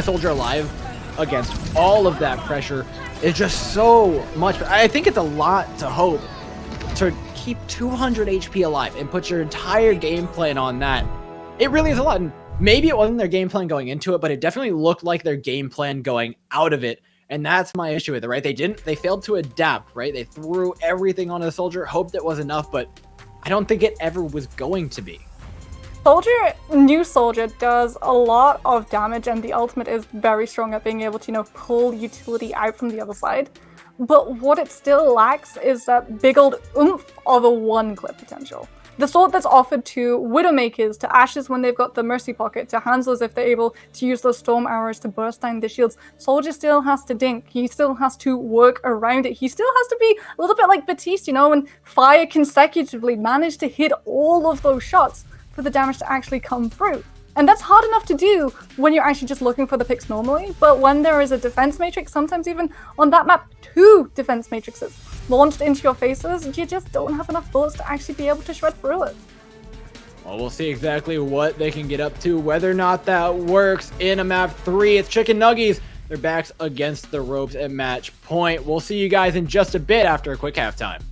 soldier alive against all of that pressure is just so much. I think it's a lot to hope to keep 200 HP alive and put your entire game plan on that. It really is a lot. And maybe it wasn't their game plan going into it, but it definitely looked like their game plan going out of it. And that's my issue with it, right? They failed to adapt, right? They threw everything on the soldier, hoped it was enough, but I don't think it ever was going to be. New Soldier does a lot of damage, and the ultimate is very strong at being able to, pull utility out from the other side. But what it still lacks is that big old oomph of a one-clip potential. The sort that's offered to Widowmakers, to Ashes when they've got the Mercy Pocket, to Hansel's if they're able to use those Storm Arrows to burst down the shields. Soldier still has to dink. He still has to work around it. He still has to be a little bit like Batiste, and fire consecutively, manage to hit all of those shots for the damage to actually come through. And that's hard enough to do when you're actually just looking for the picks normally, but when there is a defense matrix, sometimes even on that map, 2 defense matrices launched into your faces, you just don't have enough bullets to actually be able to shred through it. Well, we'll see exactly what they can get up to, whether or not that works in a map 3. It's Chicken Nuggies Their backs against the ropes at match point. We'll see you guys in just a bit after a quick halftime.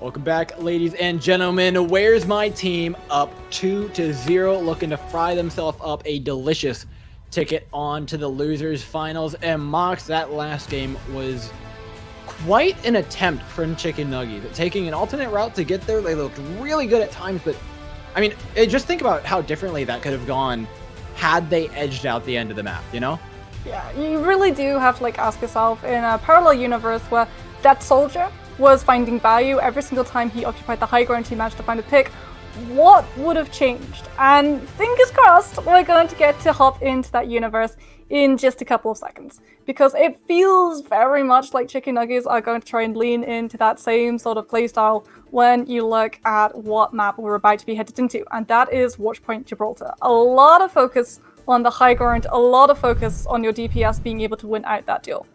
Welcome back, ladies and gentlemen. Where's my team? Up 2-0, looking to fry themselves up a delicious ticket on to the losers finals. And Mox, that last game was quite an attempt from Chicken Nuggies, taking an alternate route to get there. They looked really good at times, but I mean, just think about how differently that could have gone had they edged out the end of the map, you know? Yeah, you really do have to ask yourself, in a parallel universe where that soldier was finding value every single time he occupied the high ground he managed to find a pick, what would have changed? And fingers crossed, we're going to get to hop into that universe in just a couple of seconds, because it feels very much like Chicken Nuggies are going to try and lean into that same sort of playstyle when you look at what map we're about to be headed into, and that is Watchpoint Gibraltar. A lot of focus on the high ground, a lot of focus on your DPS being able to win out that duel.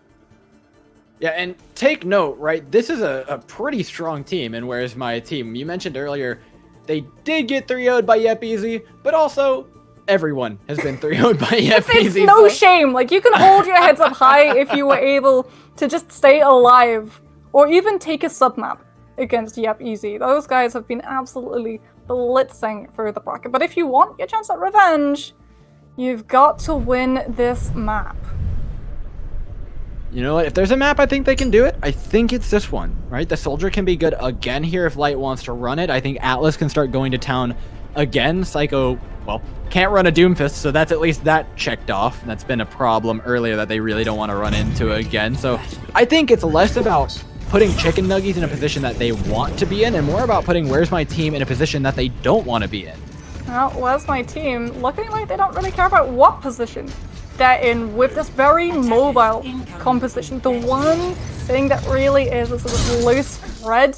Yeah, and take note, right? This is a pretty strong team, and where's my team? You mentioned earlier they did get 3-0'd by Yep Easy, but also everyone has been 3-0'd by Yep Easy. It's no shame. You can hold your heads up high if you were able to just stay alive, or even take a submap against Yep Easy. Those guys have been absolutely blitzing through the bracket. But if you want your chance at revenge, you've got to win this map. You know what? If there's a map I think they can do it, I think it's this one, right? The Soldier can be good again here if Light wants to run it. I think Atlas can start going to town again. Psycho, well, can't run a Doomfist, so that's at least that checked off. That's been a problem earlier that they really don't want to run into again. So I think it's less about putting Chicken Nuggies in a position that they want to be in and more about putting Where's My Team in a position that they don't want to be in. Well, Where's My Team? Looking like they don't really care about what position they're in with this very mobile composition. The one thing that really is a sort of loose thread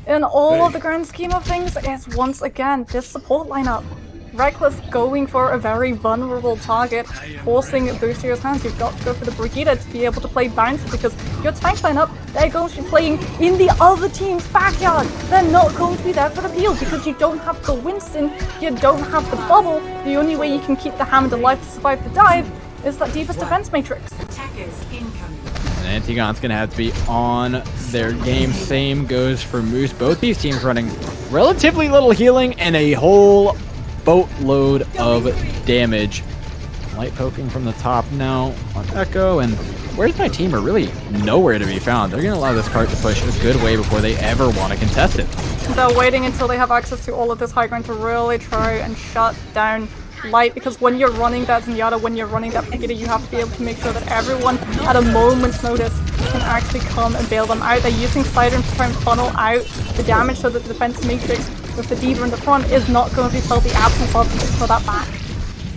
in all of the grand scheme of things is, once again, this support lineup. Reckless going for a very vulnerable target, forcing Boostier's hands. You've got to go for the Brigida to be able to play Bounce, because your tank lineup, they're going to be playing in the other team's backyard. They're not going to be there for the peel because you don't have the Winston, you don't have the bubble. The only way you can keep the Hammond alive to survive the dive is that deepest defense matrix. And Antigon's going to have to be on their game. Same goes for Moose. Both these teams running relatively little healing and a whole boatload of damage. Light poking from the top now on Echo, and Where's My Team are really nowhere to be found. They're going to allow this cart to push a good way before they ever want to contest it. They're waiting until they have access to all of this high ground to really try and shut down Light, because when you're running that Zenyatta, when you're running that Brigida, you have to be able to make sure that everyone at a moment's notice can actually come and bail them out. They're using Siren to try and funnel out the damage so that the defense matrix with the D.Va in the front is not going to be felt the absence of for that back.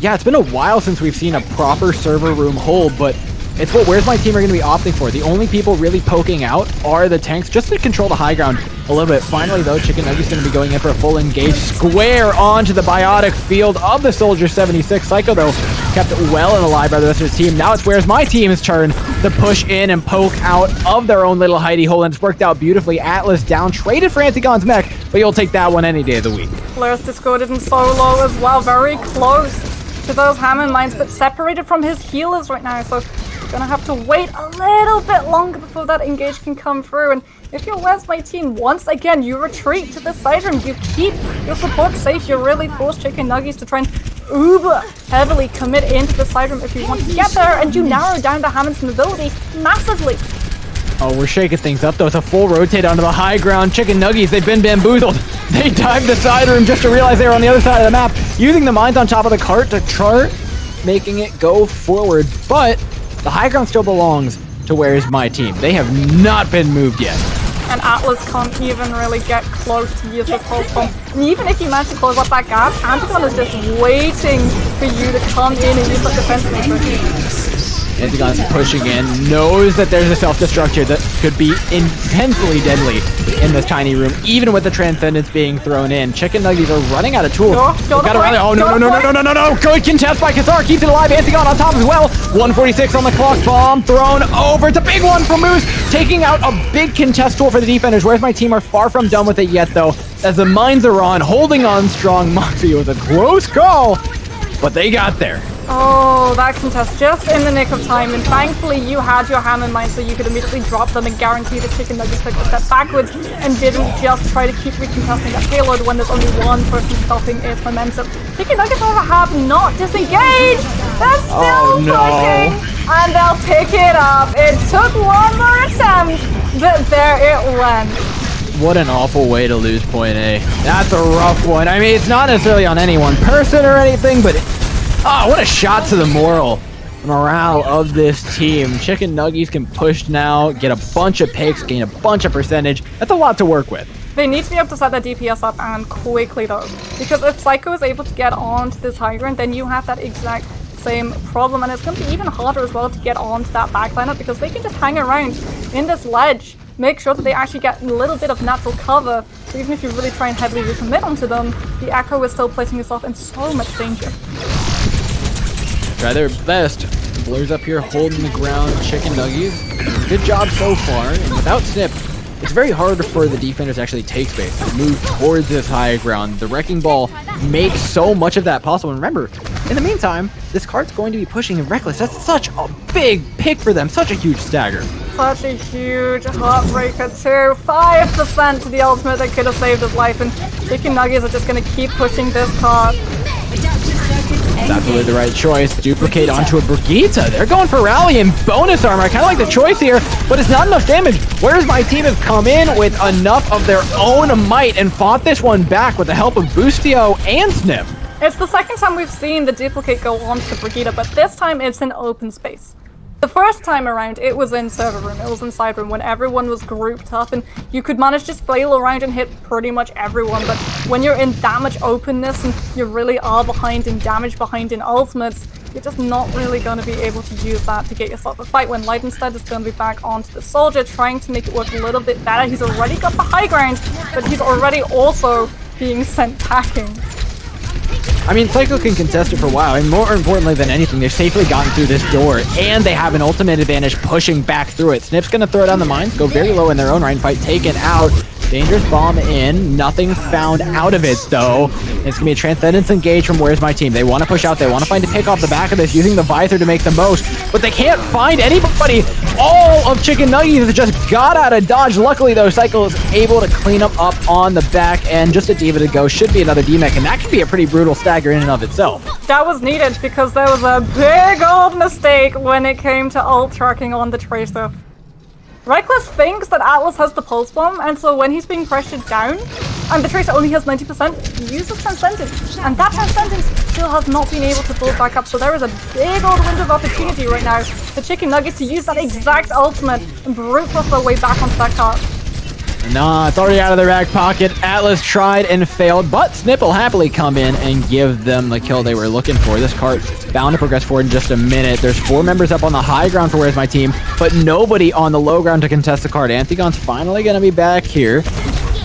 Yeah, it's been a while since we've seen a proper server room hold, but it's what Where's My Team are going to be opting for. The only people really poking out are the tanks, just to control the high ground a little bit. Finally, though, Chicken Nuggies going to be going in for a full engage. Square onto the biotic field of the Soldier 76. Psycho, though, kept it well and alive by the rest of his team. Now it's Where's My Team's turn to push in and poke out of their own little hidey hole, and it's worked out beautifully. Atlas down, traded for Antigon's mech, but you'll take that one any day of the week. Players discorded in solo as well, very close to those Hammond mines, but separated from his healers right now, so gonna have to wait a little bit longer before that engage can come through. And if you're Where's My Team, once again, you retreat to the side room. You keep your support safe. You really force Chicken Nuggies to try and uber heavily commit into the side room if you want to get there, and you narrow down the Hammond's mobility massively. Oh, we're shaking things up, though. It's a full rotate onto the high ground. Chicken Nuggies, they've been bamboozled. They dived the side room just to realize they were on the other side of the map, using the mines on top of the cart to chart, making it go forward. But the high ground still belongs to Where's My Team. They have not been moved yet. And Atlas can't even really get close to use this pulse bomb. And even if you manage to close up that gap, Antigon is just waiting for you to come in and use that defense matrix. Antigon's pushing in, knows that there's a self-destruct here that could be intensely deadly in this tiny room, even with the Transcendence being thrown in. Chicken Nuggies are running out of tools. Oh, no. Good contest by Kassar, keeps it alive. Antigon on top as well. 146 on the clock, bomb thrown over. It's a big one from Moose, taking out a big contest tool for the defenders. Where's My Team are far from done with it yet, though, as the mines are on, holding on strong. Moxie was a close call, but they got there. Oh, that contest just in the nick of time, and thankfully you had your Hammond mine so you could immediately drop them and guarantee the Chicken Nuggies took a step backwards and didn't just try to keep recontesting that payload when there's only one person stopping its momentum. Chicken Nuggies, however, have not disengaged! They're still pushing, and they'll pick it up. It took one more attempt, but there it went. What an awful way to lose point A. That's a rough one. I mean, it's not necessarily on any one person or anything, but oh, what a shot to the morale of this team. Chicken Nuggies can push now, get a bunch of picks, gain a bunch of percentage. That's a lot to work with. They need to be able to set their DPS up, and quickly though. Because if Psycho is able to get onto this high ground, then you have that exact same problem, and it's going to be even harder as well to get onto that back lineup, because they can just hang around in this ledge, make sure that they actually get a little bit of natural cover. So even if you really try and heavily recommit onto them, the Echo is still placing itself in so much danger. Try their best. Blurs up here holding the ground. Chicken Nuggies, good job so far. And without Snip, it's very hard for the defenders to actually take space and move towards this high ground. The Wrecking Ball makes so much of that possible. And remember, in the meantime, this cart's going to be pushing in Reckless. That's such a big pick for them. Such a huge stagger. Such a huge heartbreaker too. 5% to the ultimate that could have saved his life. And Chicken Nuggies are just going to keep pushing this cart. That's absolutely the right choice. Duplicate onto a Brigitte. They're going for rally and bonus armor. I kind of like the choice here, but it's not enough damage. Whereas my team have come in with enough of their own might and fought this one back with the help of Boostio and Snip. It's the second time we've seen the duplicate go on to Brigitte, but this time it's in open space. The first time around, it was in server room, it was in side room when everyone was grouped up and you could manage to flail around and hit pretty much everyone, but when you're in that much openness and you really are behind in damage, behind in ultimates, you're just not really going to be able to use that to get yourself a fight when Light instead is going to be back onto the soldier, trying to make it work a little bit better. He's already got the high ground, but he's already also being sent packing. I mean, Psycho can contest it for a while, and more importantly than anything, they've safely gotten through this door, and they have an ultimate advantage pushing back through it. Snip's gonna throw down the mines, go very low in their own right, fight taken out. Dangerous bomb in, nothing found out of it though. It's gonna be a Transcendence engage from Where's My Team. They want to push out, they want to find a pick off the back of this, using the Visor to make the most, but they can't find anybody. All of Chicken Nuggies just got out of dodge. Luckily though, Cycle is able to clean up on the back, and just a Diva to go. Should be another D-Mech, and that could be a pretty brutal stagger in and of itself. That was needed because there was a big old mistake when it came to ult tracking on the Tracer. Reckless thinks that Atlas has the pulse bomb, and so when he's being pressured down, and the Tracer only has 90%, he uses Transcendence, and that Transcendence still has not been able to build back up, so there is a big old window of opportunity right now for Chicken Nuggets to use that exact ultimate and brute force their way back onto that cart. Nah, it's already out of their back pocket. Atlas tried and failed, but Snip will happily come in and give them the kill they were looking for. This cart bound to progress forward in just a minute. There's 4 members up on the high ground for Where's My Team, but nobody on the low ground to contest the cart. Antigon's finally going to be back here.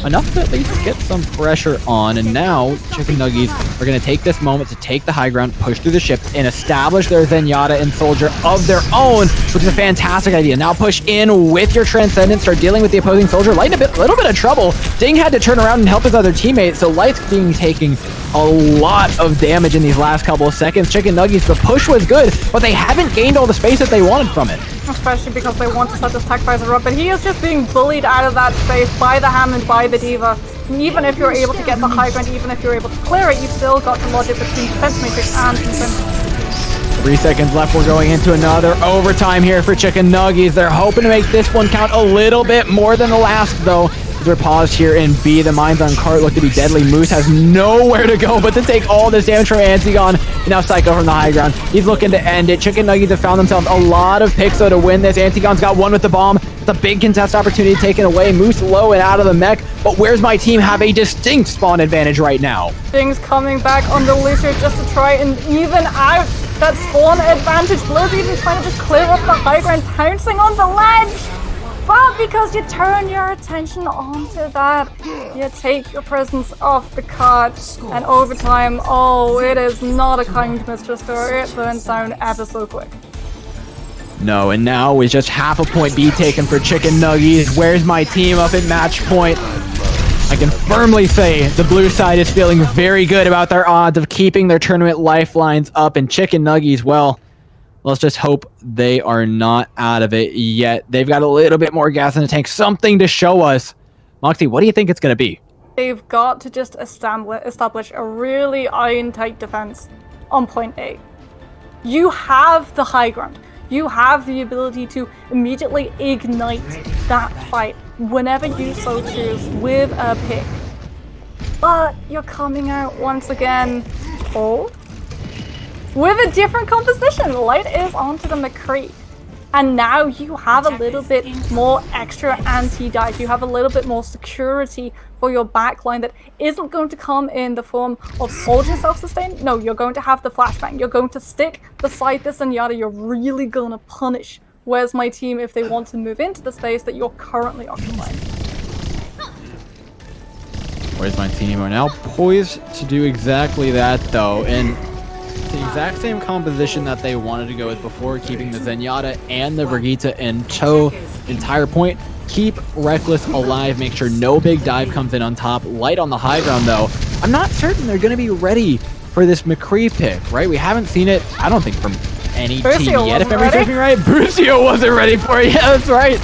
Enough to at least get some pressure on, and now Chicken Nuggies are going to take this moment to take the high ground, push through the ship, and establish their Zenyatta and Soldier of their own, which is a fantastic idea. Now push in with your Transcendence, start dealing with the opposing Soldier. Light in a little bit of trouble. Ding had to turn around and help his other teammate, so Light's being taking a lot of damage in these last couple of seconds. Chicken Nuggies, the push was good, but they haven't gained all the space that they wanted from it. Especially because they want to set this tech visor up, but he is just being bullied out of that space by the Hammond, by the Diva. And even if you're able to get the high ground, even if you're able to clear it, you've still got to lodge it between Defense Matrix and Transcendence. 3 seconds left. We're going into another overtime here for Chicken Nuggies. They're hoping to make this one count a little bit more than the last, though. They're paused here in B. The mines on cart look to be deadly. Moose has nowhere to go but to take all this damage from Antigon. And now Psycho from the high ground. He's looking to end it. Chicken Nuggies have found themselves a lot of picks, though, to win this. Antigon's got one with the bomb. It's a big contest opportunity taken away. Moose low and out of the mech. But Where's My Team have a distinct spawn advantage right now. Things coming back on the Lucio just to try and even out that spawn advantage. Blur's even trying to just clear up the high ground, pouncing on the ledge. But because you turn your attention onto that, you take your presence off the cart, and over time, oh, it is not a kind mistress there. It burns down ever so quick. No, and now with just half a point be taken for Chicken Nuggies. Where's My Team up at match point? I can firmly say the blue side is feeling very good about their odds of keeping their tournament lifelines up, and Chicken Nuggies, well, let's just hope they are not out of it yet. They've got a little bit more gas in the tank, something to show us. Moxie, what do you think it's going to be? They've got to just establish a really iron-tight defense on point A. You have the high ground. You have the ability to immediately ignite that fight whenever you so choose with a pick. But you're coming out once again cold with a different composition. Light is onto the McCree. And now you have a little bit more extra anti-dive. You have a little bit more security for your backline that isn't going to come in the form of Soldier self-sustain. No, you're going to have the flashbang. You're going to stick beside this Zenyatta. You're really going to punish Where's My Team if they want to move into the space that you're currently occupying. Where's My Team are now poised to do exactly that, though. And the exact same composition that they wanted to go with before, keeping the Zenyatta and the Brigitte in tow. Entire point, keep Reckless alive, make sure no big dive comes in on top. Light on the high ground, though. I'm not certain they're going to be ready for this McCree pick, right? We haven't seen it, I don't think, from any team yet, if memory serves me right. Brucio wasn't ready for it. Yeah, that's right.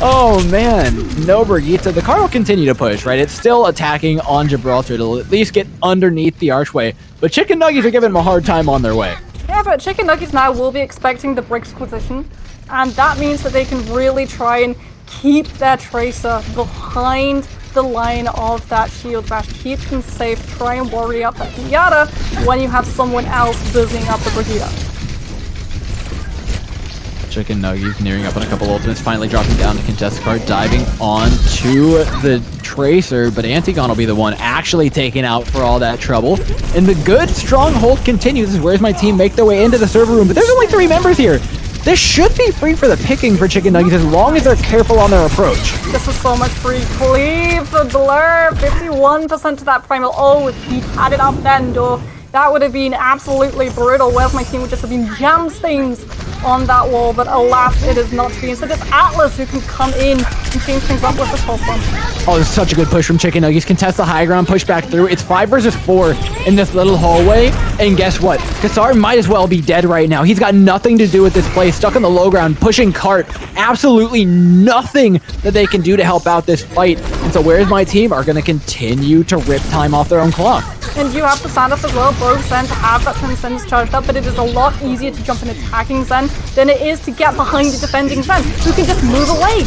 Oh man, no Brigitte. The car will continue to push, right? It's still attacking on Gibraltar to at least get underneath the archway. But Chicken Nuggies are giving them a hard time on their way. Yeah, but Chicken Nuggies now will be expecting the bricks position, and that means that they can really try and keep their Tracer behind the line of that shield bash, keep them safe, try and worry up that Pinata when you have someone else busying up the Brigitte. Chicken Nuggies nearing up on a couple ultimates, finally dropping down to contest the card, diving onto the Tracer, but Antigone will be the one actually taken out for all that trouble. And the good stronghold continues. This is Where's My Team make their way into the server room, but there's only 3 members here. This should be free for the picking for Chicken Nuggies as long as they're careful on their approach. This is so much free cleave for Blur, 51% to that primal. Oh, if he had it up then, though, that would have been absolutely brutal. Where's My Team would just have been jam stains on that wall, but alas, it is not to be. Instead, it's Atlas who can come in and change things up with the pulse bomb. Oh, this is such a good push from Chicken Nuggies. Contest the high ground, push back through. It's 5 versus 4 in this little hallway, and guess what? Kassar might as well be dead right now. He's got nothing to do with this play, stuck on the low ground, pushing cart. Absolutely nothing that they can do to help out this fight. And so Where's My Team are going to continue to rip time off their own clock. And you have to stand up as well. Both Zens have that Transcendence charged up, but it is a lot easier to jump an attacking Zen than it is to get behind a defending Zen who can just move away.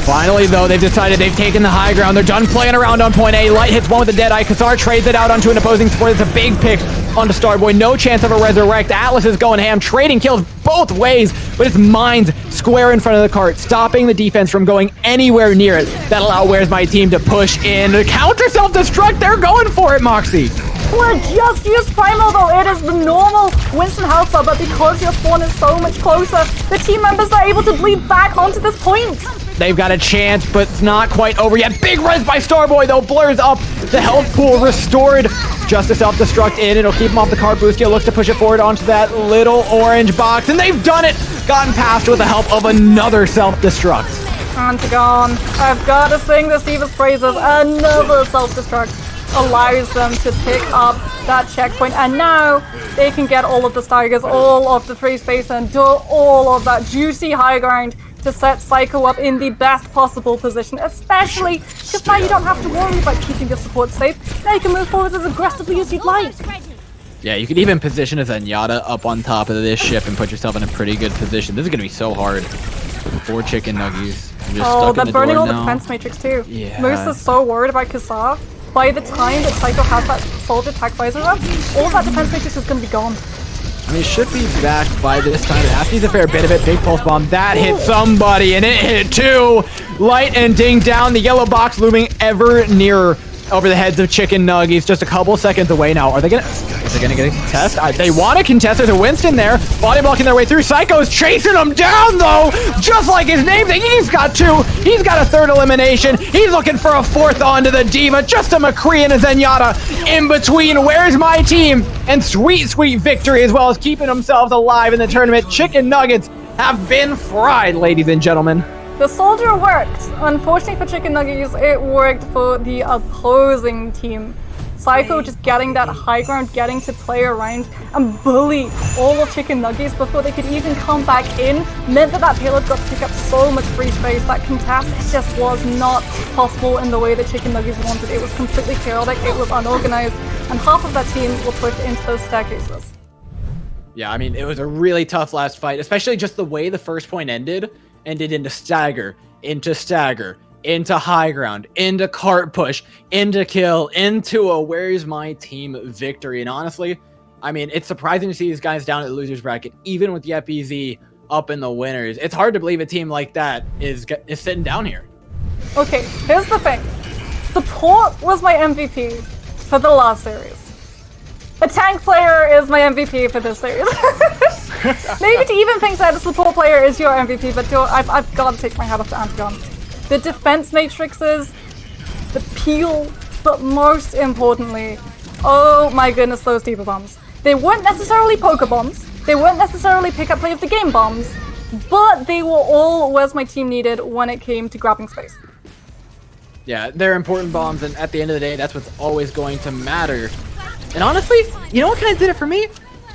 Finally, though, they've decided they've taken the high ground. They're done playing around on point A. Light hits one with a Deadeye. Kassar trades it out onto an opposing support. It's a big pick onto Starboy. No chance of a resurrect. Atlas is going ham, trading kills both ways, but it's Mines square in front of the cart, stopping the defense from going anywhere near it. That'll allow Where's My Team to push in. Counter self-destruct. They're going for it, Moxie. We're just used Primal though. It is the normal Winston health bar, but because your spawn is so much closer, the team members are able to bleed back onto this point. They've got a chance, but it's not quite over yet. Big res by Starboy, though. Blurs up. The health pool restored. Just a self-destruct in. It'll keep him off the card. Boostio looks to push it forward onto that little orange box, and they've done it. Gotten past with the help of another self-destruct. Antigone, I've got to sing the Steve's praises. Another self-destruct allows them to pick up that checkpoint, and now they can get all of the staggers, all of the free space, and do all of that juicy high ground to set Psycho up in the best possible position, especially because now you don't have to worry about keeping your support safe. Now you can move forward as aggressively as you'd like. Yeah, you could even position a Zenyatta up on top of this ship and put yourself in a pretty good position. This is going to be so hard for Chicken Nuggies. Oh, they're burning all the defense matrix too. Yeah. Moose is so worried about Kassar. By the time that Psycho has that soldier attack visor up, all that defense matrix is going to be gone. I mean, it should be back by this time. It needs a fair bit of it. Big pulse bomb. That hit somebody, and it hit two. Light and ding down. The yellow box looming ever nearer over the heads of Chicken Nuggies. Just a couple seconds away now. Are they gonna get a contest? They want to contest. There's a Winston there. Body blocking their way through. Psycho's chasing them down, though. Just like his name. He's got 2. He's got a 3rd elimination. He's looking for a 4th onto the Diva. Just a McCree and a Zenyatta in between. Where's My Team? And sweet, sweet victory, as well as keeping themselves alive in the tournament. Chicken Nuggets have been fried, ladies and gentlemen. The soldier worked. Unfortunately for Chicken Nuggies, it worked for the opposing team. Psycho just getting that high ground, getting to play around and bully all of Chicken Nuggies before they could even come back in, meant that payload got to pick up so much free space. That contest just was not possible in the way that Chicken Nuggies wanted. It was completely chaotic, it was unorganized, and half of that team were pushed into those staircases. Yeah, I mean, it was a really tough last fight, especially just the way the first point ended into stagger, into high ground, into cart push, into kill, into a Where's My Team victory. And honestly, I mean, it's surprising to see these guys down at the losers bracket, even with the FBZ up in the winners. It's hard to believe a team like that is sitting down here. Okay, here's the thing. The Port was my MVP for the last series. A tank player is my MVP for this series. Maybe to even think that a support player is your MVP, but I've got to take my hat off to Antigone. The defense matrices, the peel, but most importantly, oh my goodness, those Diva bombs. They weren't necessarily poker bombs, they weren't necessarily pick-up play of the game bombs, but they were all Where's My Team needed when it came to grabbing space. Yeah, they're important bombs, and at the end of the day, that's what's always going to matter. And honestly, you know what kind of did it for me?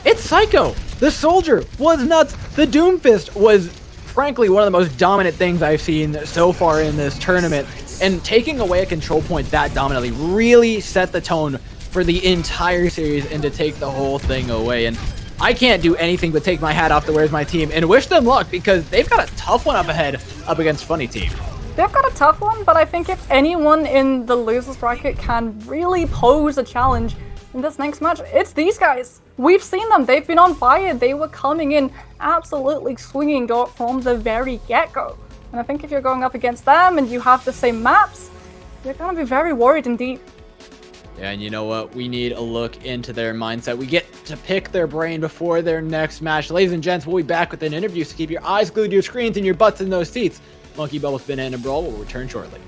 It's Psycho. The soldier was nuts. The Doomfist was frankly one of the most dominant things I've seen so far in this tournament. And taking away a control point that dominantly really set the tone for the entire series and to take the whole thing away. And I can't do anything but take my hat off to Where's My Team and wish them luck, because they've got a tough one up ahead up against Funny Team. They've got a tough one, but I think if anyone in the losers bracket can really pose a challenge in this next match, it's these guys. We've seen them. They've been on fire. They were coming in absolutely swinging from the very get-go. And I think if you're going up against them and you have the same maps, you're going to be very worried indeed. Yeah, and you know what? We need a look into their mindset. We get to pick their brain before their next match. Ladies and gents, we'll be back with an interview, so keep your eyes glued to your screens and your butts in those seats. Monkey Bubbles, Banana Brawl will return shortly.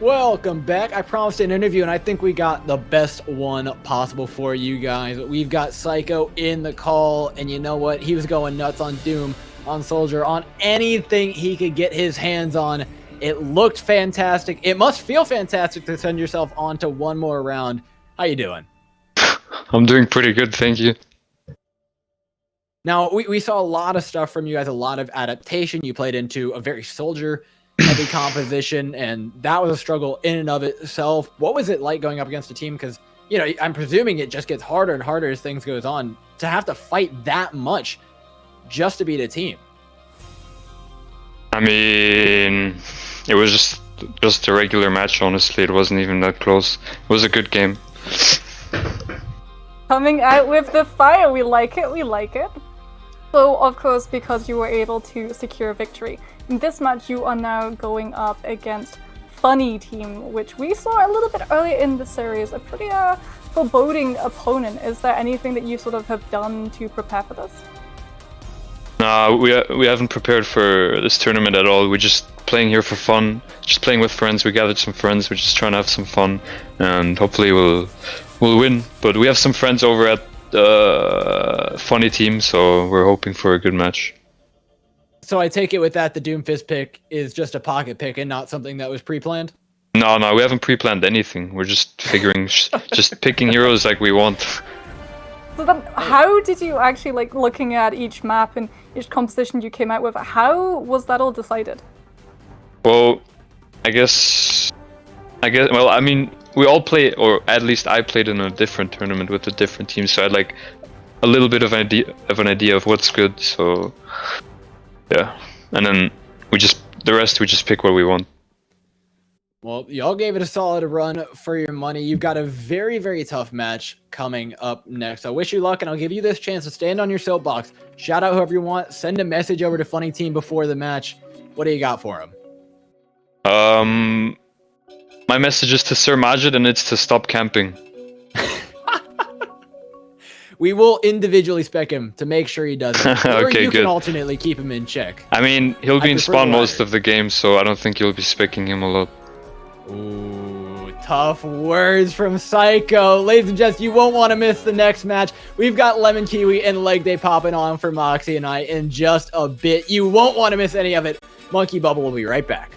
Welcome back. I promised an interview, and I think we got the best one possible for you guys. We've got Psycho in the call, and you know what? He was going nuts on Doom, on Soldier, on anything he could get his hands on. It looked fantastic. It must feel fantastic to send yourself on to one more round. How you doing? I'm doing pretty good, thank you. Now, we saw a lot of stuff from you guys, a lot of adaptation. You played into a very soldier-heavy composition, and that was a struggle in and of itself. What was it like going up against a team? Because, you know, I'm presuming it just gets harder and harder as things goes on to have to fight that much just to beat a team. I mean, it was just a regular match, honestly. It wasn't even that close. It was a good game. Coming out with the fire, we like it, we like it. So, of course, because you were able to secure victory, in this match you are now going up against Funny Team, which we saw a little bit earlier in the series, a pretty foreboding opponent. Is there anything that you sort of have done to prepare for this? No, we haven't prepared for this tournament at all. We're just playing here for fun, just playing with friends. We gathered some friends, we're just trying to have some fun, and hopefully we'll win. But we have some friends over at Funny Team, so we're hoping for a good match. So I take it with that, the Doomfist pick is just a pocket pick and not something that was pre-planned? No, we haven't pre-planned anything. We're just figuring, just picking heroes like we want. So then, how did you actually, like, looking at each map and each composition you came out with, how was that all decided? Well, I guess, well, I mean, we all play, or at least I played in a different tournament with a different team, so I had like a little bit of an idea of what's good. So yeah, and then we just pick what we want. Well, y'all gave it a solid run for your money. You've got a very, very tough match coming up next. I wish you luck, and I'll give you this chance to stand on your soapbox, shout out whoever you want, send a message over to Funny Team before the match. What do you got for them? My message is to Sir Majid, and it's to stop camping. We will individually spec him to make sure he does it. Or Okay, you good. can alternately keep him in check. I mean, he'll be in prefer spawn the most latter. of the game, so I don't think you'll be specking him a lot. Ooh, tough words from Psycho. Ladies and gents, you won't want to miss the next match. We've got Lemon Kiwi and Leg Day popping on for Moxie and I in just a bit. You won't want to miss any of it. Monkey Bubble will be right back.